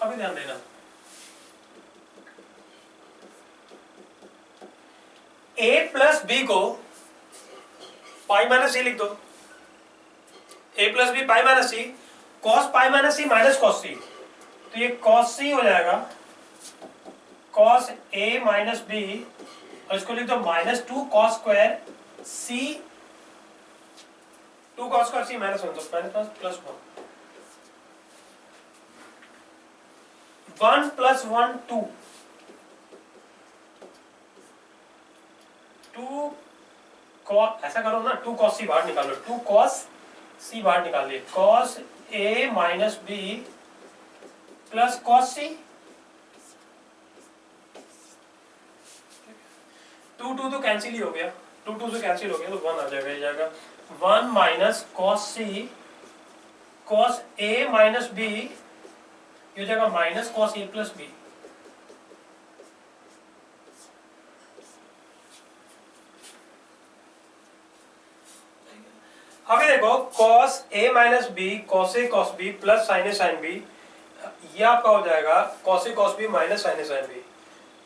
अभी ध्यान देना। a प्लस b को पाई माइनस सी लिख दो, a plus B pi minus C, cos pi minus C minus cos C, तो ये cos c हो जाएगा cos a माइनस b और इसको लिख दो माइनस 2 cos स्क्वायर c 2 cos स्क्वायर c माइनस 1 तो माइनस प्लस 1 प्लस 1 2 2 cos, ऐसा करो ना 2 cos c बाहर निकालो, 2 cos c बाहर निकालिए, cos a minus b plus cos c 2 2 तो कैंसिल ही हो गया, 2 2 से कैंसिल हो गया तो 1 आ जाएगा, ये जाएगा 1 minus cos c cos a minus b, ये हो जाएगा minus cos a plus b। अभी देखो cos a minus b cos a cos b plus sin a sin b, ये आपका हो जाएगा cos a cos b minus sin a sin b,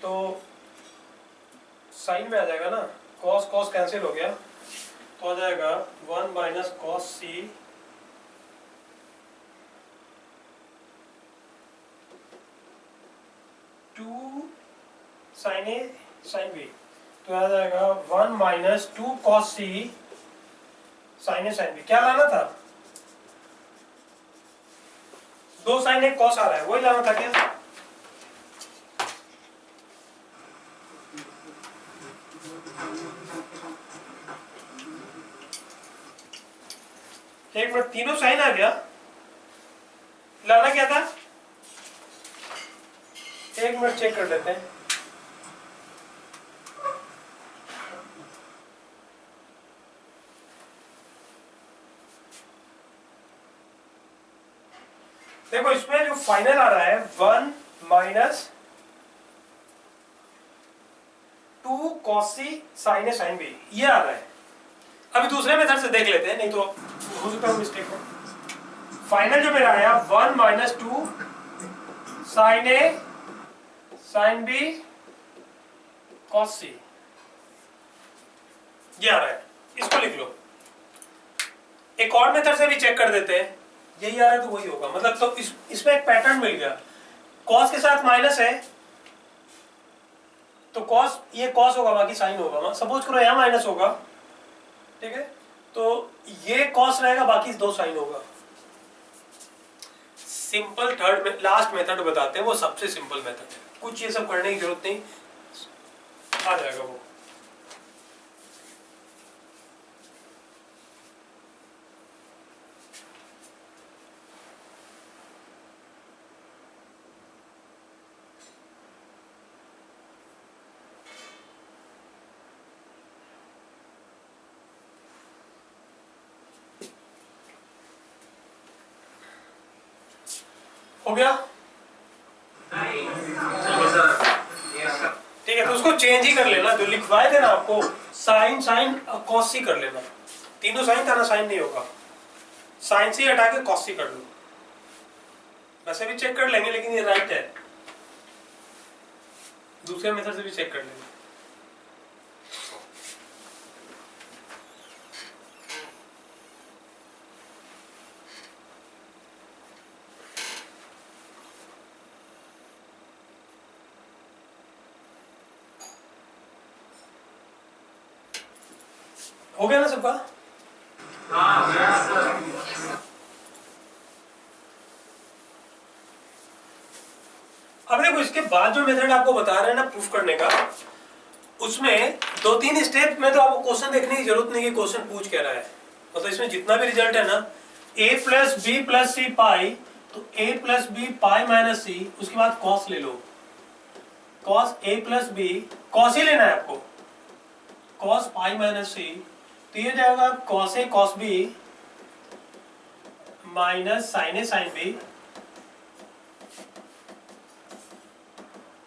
तो साइन में आ जाएगा ना, cos cos कैंसिल हो गया तो आ जाएगा 1 minus cos c two sin a sin b, तो आ जाएगा 1 minus 2 cos c sin a sin b। क्या लाना था, 2 sin एक cos आ रहा है, वही लाना था क्या? एक मिनट, तीनों साइन आ गया, लाना क्या था? एक मिनट चेक कर लेते हैं। देखो इसमें जो फाइनल आ रहा है 1 minus 2 cos c sin a sin b, ये आ रहा है। अभी दूसरे मेथड से देख लेते हैं, नहीं तो हो सकता है मिस्टेक हो। फाइनल जो मेरा आया 1 minus 2 sin a sin b cos c, ये आ रहा है, इसको लिख लो। एक और मेथड से भी चेक कर देते हैं, यही आ रहा है तो वही होगा, मतलब तो इसमें एक पैटर्न मिल गया, cos के साथ माइनस है तो cos, ये cos होगा बाकी साइन होगा, सपोज करो यहाँ माइनस होगा, ठीक है, तो ये cos रहेगा बाकी 2 साइन होगा। सिंपल थर्ड में लास्ट मेथड बताते हैं, वो सबसे सिंपल मेथड है, कुछ ये सब करने की जरूरत नहीं, आ जाएगा वो। हो गया, ठीक है, तो उसको चेंज ही कर लेना, जो लिखवाए थे ना आपको साइन साइन कॉस सी कर लेना, तीनों साइन था ना, साइन नहीं होगा, साइन सी हटा के कॉस सी कर लो, वैसे भी चेक कर लेंगे लेकिन ये राइट है, दूसरे मेथड से भी चेक कर लेंगे। हो गया ना सबका? अब देखो इसके बाद जो मेथड आपको बता रहे हैं ना प्रूफ करने का, उसमें 2-3 स्टेप में तो आपको क्वेश्चन देखने की जरूरत नहीं कि क्वेश्चन पूछ क्या रहा है। मतलब इसमें जितना भी रिजल्ट है ना a plus B plus C pi, तो a plus B pi minus C, उसके बाद कॉस ले लो, cos a plus B, cos ही लेना है आपको, कॉस पाई माइनस सी, तो ये जाएगा cos A cos B minus sine A sine B,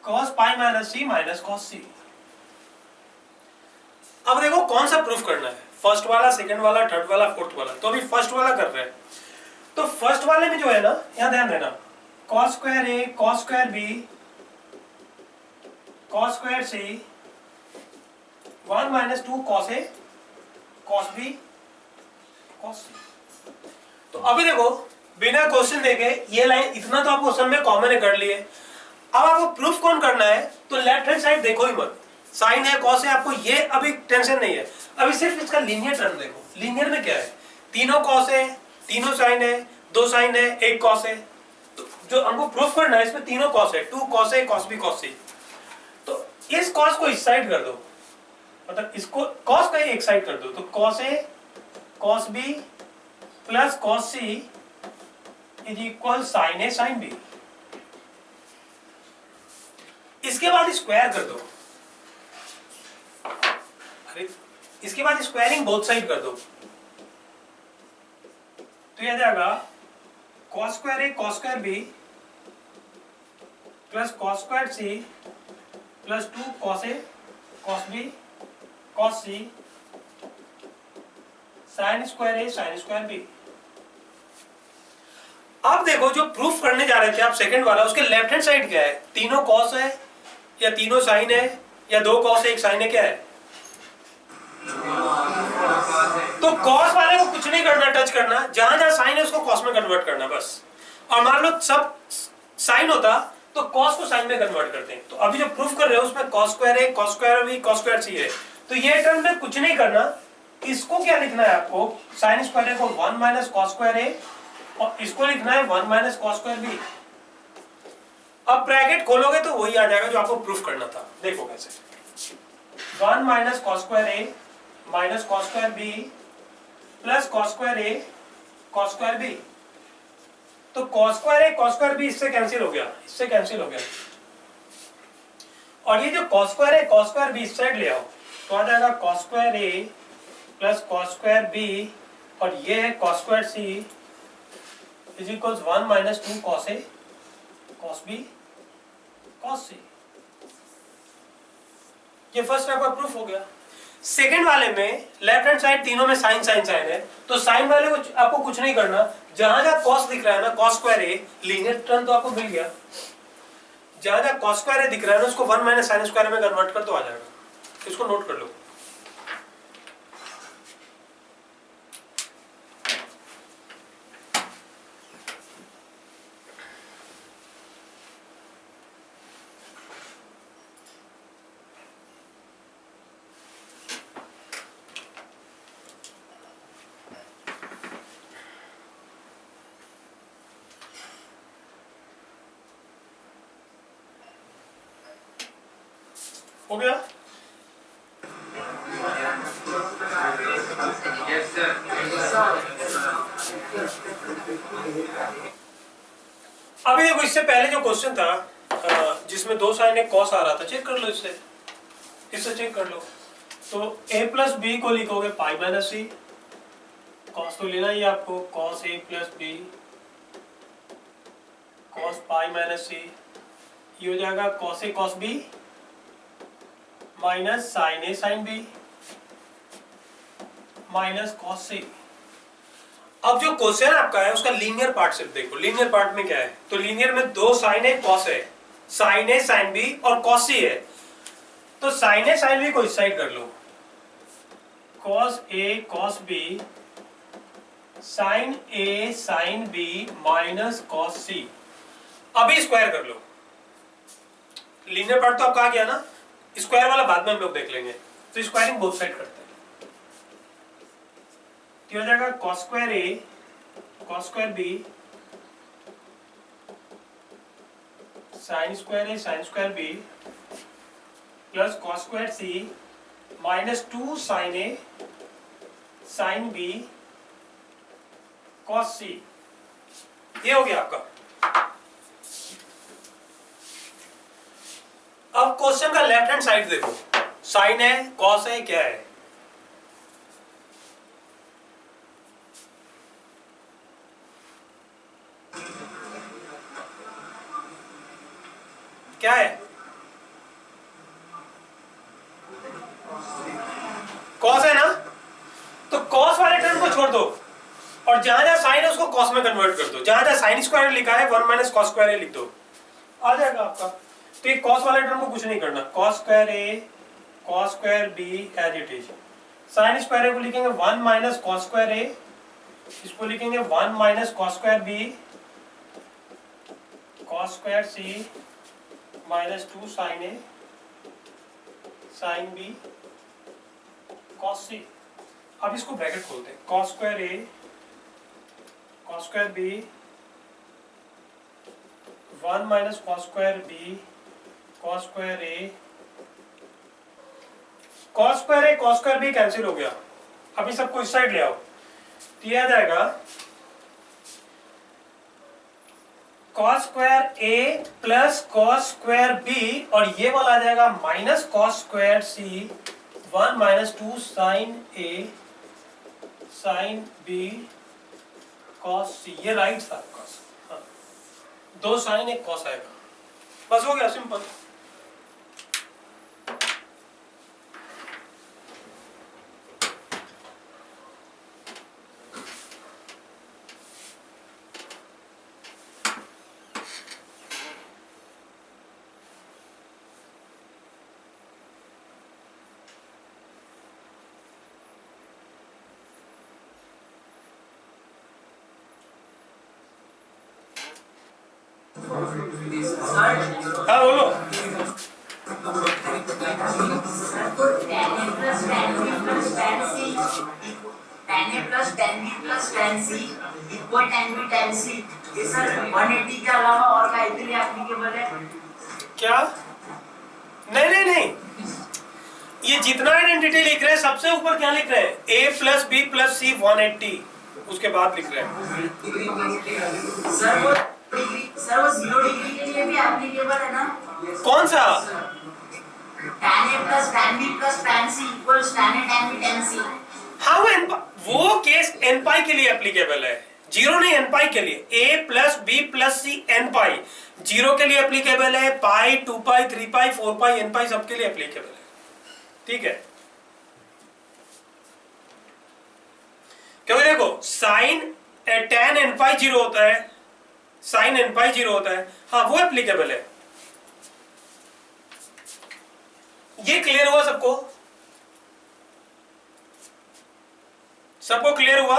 cos pi minus C minus cos C. अब देखो कौन सा प्रूफ करना है, फर्स्ट वाला, सेकंड वाला, थर्ड वाला, फोर्थ वाला। तो अभी फर्स्ट वाला कर रहे हैं। तो फर्स्ट वाले में जो है ना, यहां ध्यान देना, cos square A cos square B cos square C 1 minus 2 cos A cos B cos C. तो अभी देखो बिना क्वेश्चन देखे ये लाइन इतना तो आपको असल में कॉमन कर लिए। अब आपको प्रूफ कौन करना है, तो लेफ्ट हैंड साइड देखो ही मत, साइन है कॉस है, आपको ये अभी टेंशन नहीं है। अभी सिर्फ इसका लीनियर टर्म देखो, लीनियर में क्या है, तीनों कॉस है, तीनों साइन है, 2 साइन है, 1 कॉस है। तो जो हमको प्रूफ करना है इसमें तीनों कॉस है, 2 कॉस है कॉस बी कॉस सी। तो इस कॉस को इस साइड कर दो, मतलब इसको कॉस का एक साइड कर दो, तो cos A cos B plus cos C is equal sine A sine B. इसके बाद स्क्वायर कर दो, अरे इसके बाद स्क्वायरिंग बोथ साइड कर दो, तो यह जाएगा cos square A cos square B plus cos square C plus 2 cos A cos B cos C sine square A sine square B. अब देखो जो प्रूफ करने जा रहे थे आप सेकंड वाला, उसके लेफ्ट हैंड साइड क्या है, तीनों कॉस है या तीनों साइन है या 2 कॉस है 1 साइन है, क्या है? तो कॉस वाले को कुछ नहीं करना, टच करना, जहां जहां साइन है उसको कॉस में कन्वर्ट करना बस। और मान लो सब साइन होता तो कॉस को साइन में कन्वर्ट करते हैं। तो अभी जो प्रूफ कर रहे हो उसमें कॉस स्क्वायर है cos square B cos square C है, तो ये टर्म में कुछ नहीं करना। इसको क्या लिखना है आपको, साइन स्क्वायर ए को 1 माइनस कॉस स्क्वायर ए, और इसको लिखना है 1 माइनस कॉस स्क्वायर बी। अब ब्रैकेट खोलोगे तो वही आ जाएगा जो आपको प्रूफ करना था। देखो कैसे, 1 minus cos square A minus cos square B plus cos square A cos square B. तो cos square A cos square B इससे कैंसिल हो गया, इससे कैंसिल हो गया। और ये जो cos square A cos square B इस साइड ले आओ, तो आ जाएगा cos square A plus cos square B, और ये है cos square C is equals 1 minus 2 cos A cos B cos सी। ये फर्स्ट आपका प्रूफ हो गया। सेकंड वाले में लेफ्ट हैंड साइड तीनों में साइन साइन साइन है, तो साइन वाले को आपको कुछ नहीं करना, जहां जहां कॉस दिख रहा है ना, कॉस स्क्वायर ए, लीनियर टर्म तो आपको मिल गया, जहां जहां कॉस स्क्वायर ए दिख रहा है ना उसको 1 माइनस साइन स्क्वायर में कन्वर्ट कर तो आ जाएगा। इसको नोट कर लो। हो गया? अभी देखो इससे पहले जो क्वेश्चन था जिसमें 2 साइन एक कॉस आ रहा था, चेक कर लो, इससे चेक कर लो। तो a प्लस बी को लिखोगे पाई माइनस सी, कॉस तो लेना ही आपको, cos A plus B cos pi minus C, ये हो जाएगा cos A cos B minus sine A sine B minus cos C. अब जो क्वेश्चन आपका है उसका लीनियर पार्ट सिर्फ देखो, लीनियर पार्ट में क्या है, तो लीनियर में 2 साइन ए कॉस है, साइन ए साइन बी और कॉस सी है। तो साइन ए साइन बी को इस साइड कर लो, cos A cos B sign A sine B minus cos सी। अभी स्क्वायर कर लो, लीनियर पार्ट तो आपका आ गया ना, स्क्वायर वाला बाद में हम लोग देख लेंगे। तो स्क्वायरिंग बोथ साइड करते हैं। तो हो जाएगा cos square a cos square b sin square a sin square b plus cos स्क्वायर c minus 2 sin a sin b cos c। ये हो गया आपका। अब क्वेश्चन का लेफ्ट हैंड साइड देखो, साइन है कॉस है क्या है? क्या है? कॉस है ना, तो कॉस वाले टर्म को छोड़ दो और जहां जहां साइन है उसको कॉस में कन्वर्ट कर दो। जहां जहां साइन स्क्वायर लिखा है 1 माइनस कॉस स्क्वायर लिख दो, आ जाएगा आपका। तो ये कॉस वाले टर्म को कुछ नहीं करना, cos square A cos square B as it is. Sine square A को लिखेंगे 1 माइनस कॉस स्क्वायर ए, इसको लिखेंगे 1 minus cos square B cos square C minus 2 sine A sine B cos C. अब इसको ब्रैकेट खोलते हैं, cos square A cos square B 1 minus cos square B cos square A cos square B cancel हो गया। अभी सबको इस side ले आओ, तो यह आ जाएगा cos square A plus cos square B और ये वाला आ जाएगा minus cos square C 1 minus 2 sine A sine B cos सी। ये राइट था आपका। हाँ, 2 साइन 1 कॉस आएगा, बस हो गया, सिंपल। हाँ बोलो। tan a plus tan b plus tan c tan a plus tan b plus tan c equal tan b tan c। ये सर 180 के अलावा और क्या इतने एप्लीकेबल है? क्या? नहीं नहीं नहीं, ये जितना आइडेंटिटी लिख रहे हैं सबसे ऊपर क्या लिख रहे हैं? a plus B plus C 180, उसके बाद लिख रहे हैं सर वो 0 डिग्री के लिए भी एप्लीकेबल है ना? कौन सा? tan a plus tan b plus tan c equals tan a tan b tan c। हाँ वो केस n पाई के लिए एप्लीकेबल है, जीरो नहीं n पाई के लिए। a plus B plus C n pi zero के लिए एप्लीकेबल है, पाई 2 पाई 3 पाई 4 पाई n पाई सबके लिए एप्लीकेबल है, ठीक है। क्योंकि देखो साइन tan n पाई 0 होता है, साइन n पाई 0 होता है, हाँ वो एप्लीकेबल है। ये क्लियर हुआ सबको? सबको क्लियर हुआ?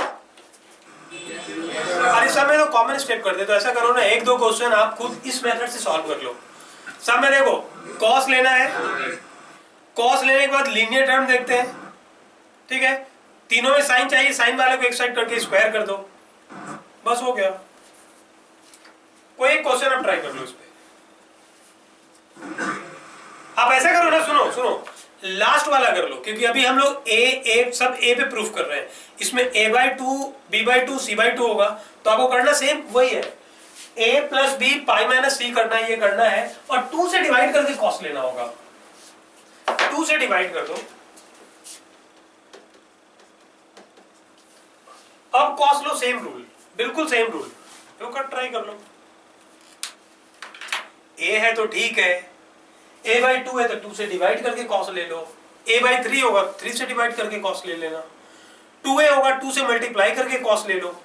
अरे सब में तो कॉमन स्टेप कर दे, तो ऐसा करो ना, 1-2 क्वेश्चन आप खुद इस मेथड से सॉल्व कर लो। सब में देखो कॉस लेना है, कॉस लेने के बाद लीनियर टर्म देखते हैं, ठीक है। तीनों में साइन चाहिए, साइन वाले को एक साइड करके स्क्वायर कर दो, बस हो गया। कोई एक क्वेश्चन आप ट्राई कर लो इस पे। आप ऐसा करो ना, सुनो सुनो, लास्ट वाला कर लो, क्योंकि अभी हम लोग ए सब ए पे प्रूफ कर रहे हैं। इसमें a/2 b/2 c/2 होगा, तो आपको करना सेम वही है, a plus B pi minus C करना है, ये करना है, और 2 से डिवाइड करके कॉस लेना होगा। 2 से डिवाइड कर दो, अब कॉस लो, सेम रूल, बिल्कुल सेम रूल, तो कर ट्राई कर लो। a है तो ठीक है, a/2 है तो 2 से डिवाइड करके कॉस ले लो, a/3 होगा 3 से डिवाइड करके कॉस ले लेना, 2a होगा 2 से मल्टीप्लाई करके कॉस ले लो।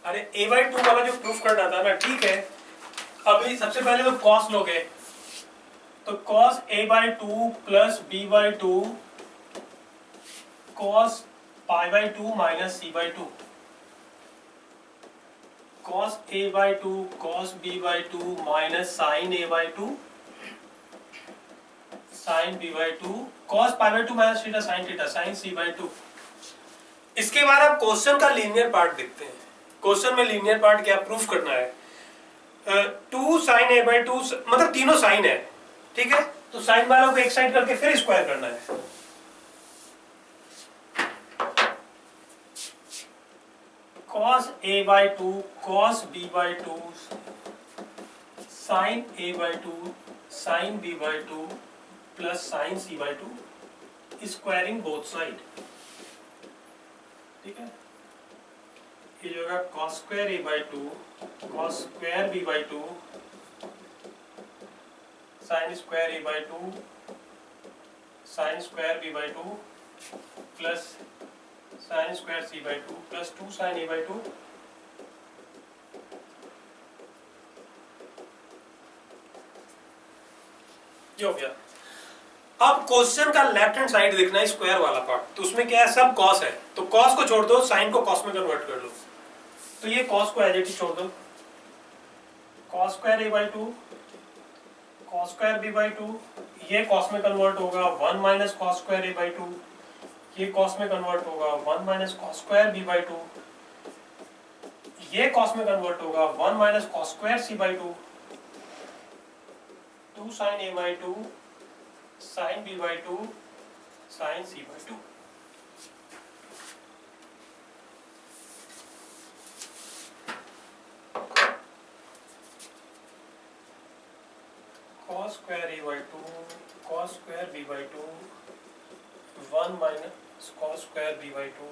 अरे a/2 वाला जो प्रूफ करना था ना, ठीक है, अभी सबसे पहले तो cos लोगे, तो cos a/2 plus b/2 cos π/2 minus c/2, cos a/2 cos b/2 minus sin a/2 sin b/2 cos π/2 minus theta sin theta sin c/2। इसके बाद आप क्वेश्चन का लीनियर पार्ट देखते हैं। क्वेश्चन में लीनियर पार्ट क्या प्रूफ करना है, 2 sin a/2 मतलब तीनों साइन है, ठीक है, तो साइन वालों को एक साइड करके फिर स्क्वायर करना है। cos a/2 cos b/2 sin a/2 sin b/2 plus sin c/2 squaring both side, ठीक है, ये जो होगा cos square a/2 cos square b/2 sin square a/2 sin square b/2 plus sin square c/2 plus 2 sin a/2। ये हो गया। अब question का लेफ्ट हैंड साइड देखना है, स्क्वायर वाला पार्ट, तो उसमें क्या है, सब cos है, तो cos को छोड़ दो, sin को cos में कन्वर्ट कर लो, तो ये cos को एज इट इज छोड़ दो, cos square a/2 cos square b/2, ये cos में कन्वर्ट होगा 1 माइनस cos स्क्वायर a/2, ये cos में कन्वर्ट होगा 1 माइनस cos स्क्वायर b/2, ये cos में कन्वर्ट होगा 1 minus cos square c/2, 2 sin a/2 sin b/2 sin c/2। cos square a/2 cos square b/2 1 minus cos square b/2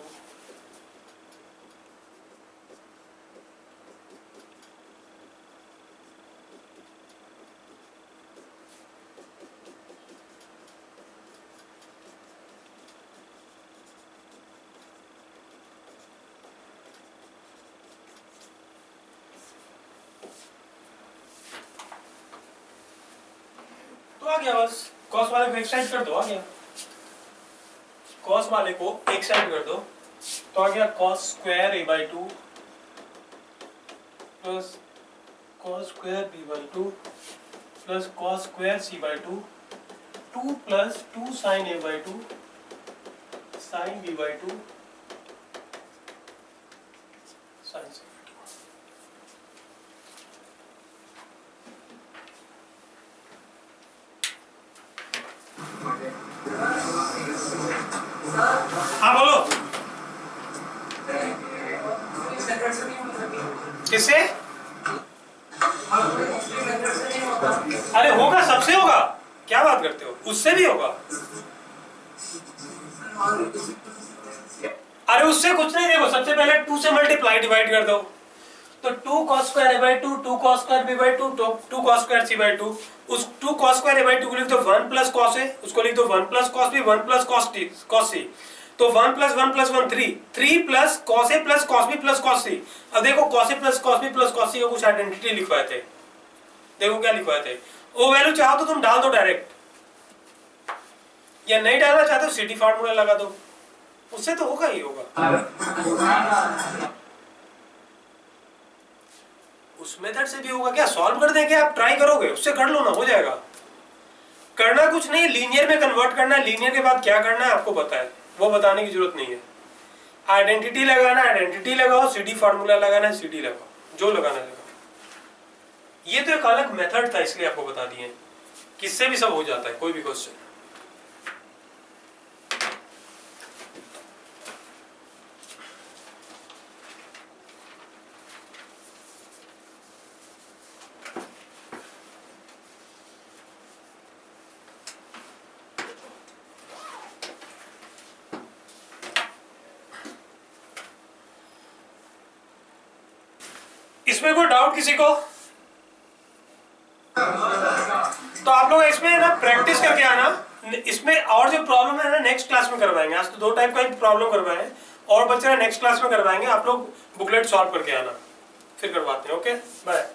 तो आ गया बस, cos वाले को एक साइड कर दो, आ गया, cos वाले को एक साइड कर दो, तो आ गया cos square a/2 plus cos square b/2 plus cos square c/2 2 plus 2 sin a/2 sin b/2 sin c/2। हाँ बोलो, किससे? अरे होगा, सबसे होगा, क्या बात करते हो, उससे भी होगा। अरे उससे कुछ नहीं, देखो सबसे पहले 2 से मल्टीप्लाई डिवाइड कर दो, तो 2 cos square a/2 2 cos square b/2 2 cos square c/2, उस 2 cos स्क्वायर a/2 को लिख दो 1 प्लस cos a, उसको लिख दो 1 plus cos b 1 plus cos c, तो 1 plus 1 plus 1 3 plus cos a plus cos b plus cos c। अब देखो cos a plus cos b plus cos c को कुछ आइडेंटिटी लिखवाए थे, देखो क्या लिखवाए थे, वो वैल्यू चाहो तो तुम डाल दो डायरेक्ट, या नहीं डालना चाहते हो सिटी फार्मूला लगा दो, उससे तो होगा ही होगा। उस मेथड से भी होगा क्या, सॉल्व कर देंगे, आप ट्राई करोगे, उससे कर लो ना, हो जाएगा। करना कुछ नहीं, लीनियर में कन्वर्ट करना है, लीनियर के बाद क्या करना है आपको पता है, वो बताने की जरूरत नहीं है। आइडेंटिटी लगाना है आइडेंटिटी लगाओ, सीडी फार्मूला लगाना है सीडी लगाओ, जो लगाना है लगाओ। ये तो एक अलग मेथड था, इसलिए आपको बता दिए, किससे भी सब हो जाता है, कोई भी क्वेश्चन। इसमें कोई डाउट किसी को? तो आप लोग इसमें ना प्रैक्टिस करके आना, इसमें और जो प्रॉब्लम है ना नेक्स्ट क्लास में करवाएंगे। आज तो 2 टाइप का प्रॉब्लम करवाए, और बच्चे नेक्स्ट क्लास में करवाएंगे, आप लोग बुकलेट सॉल्व करके आना, फिर करवाते हैं। Okay bye.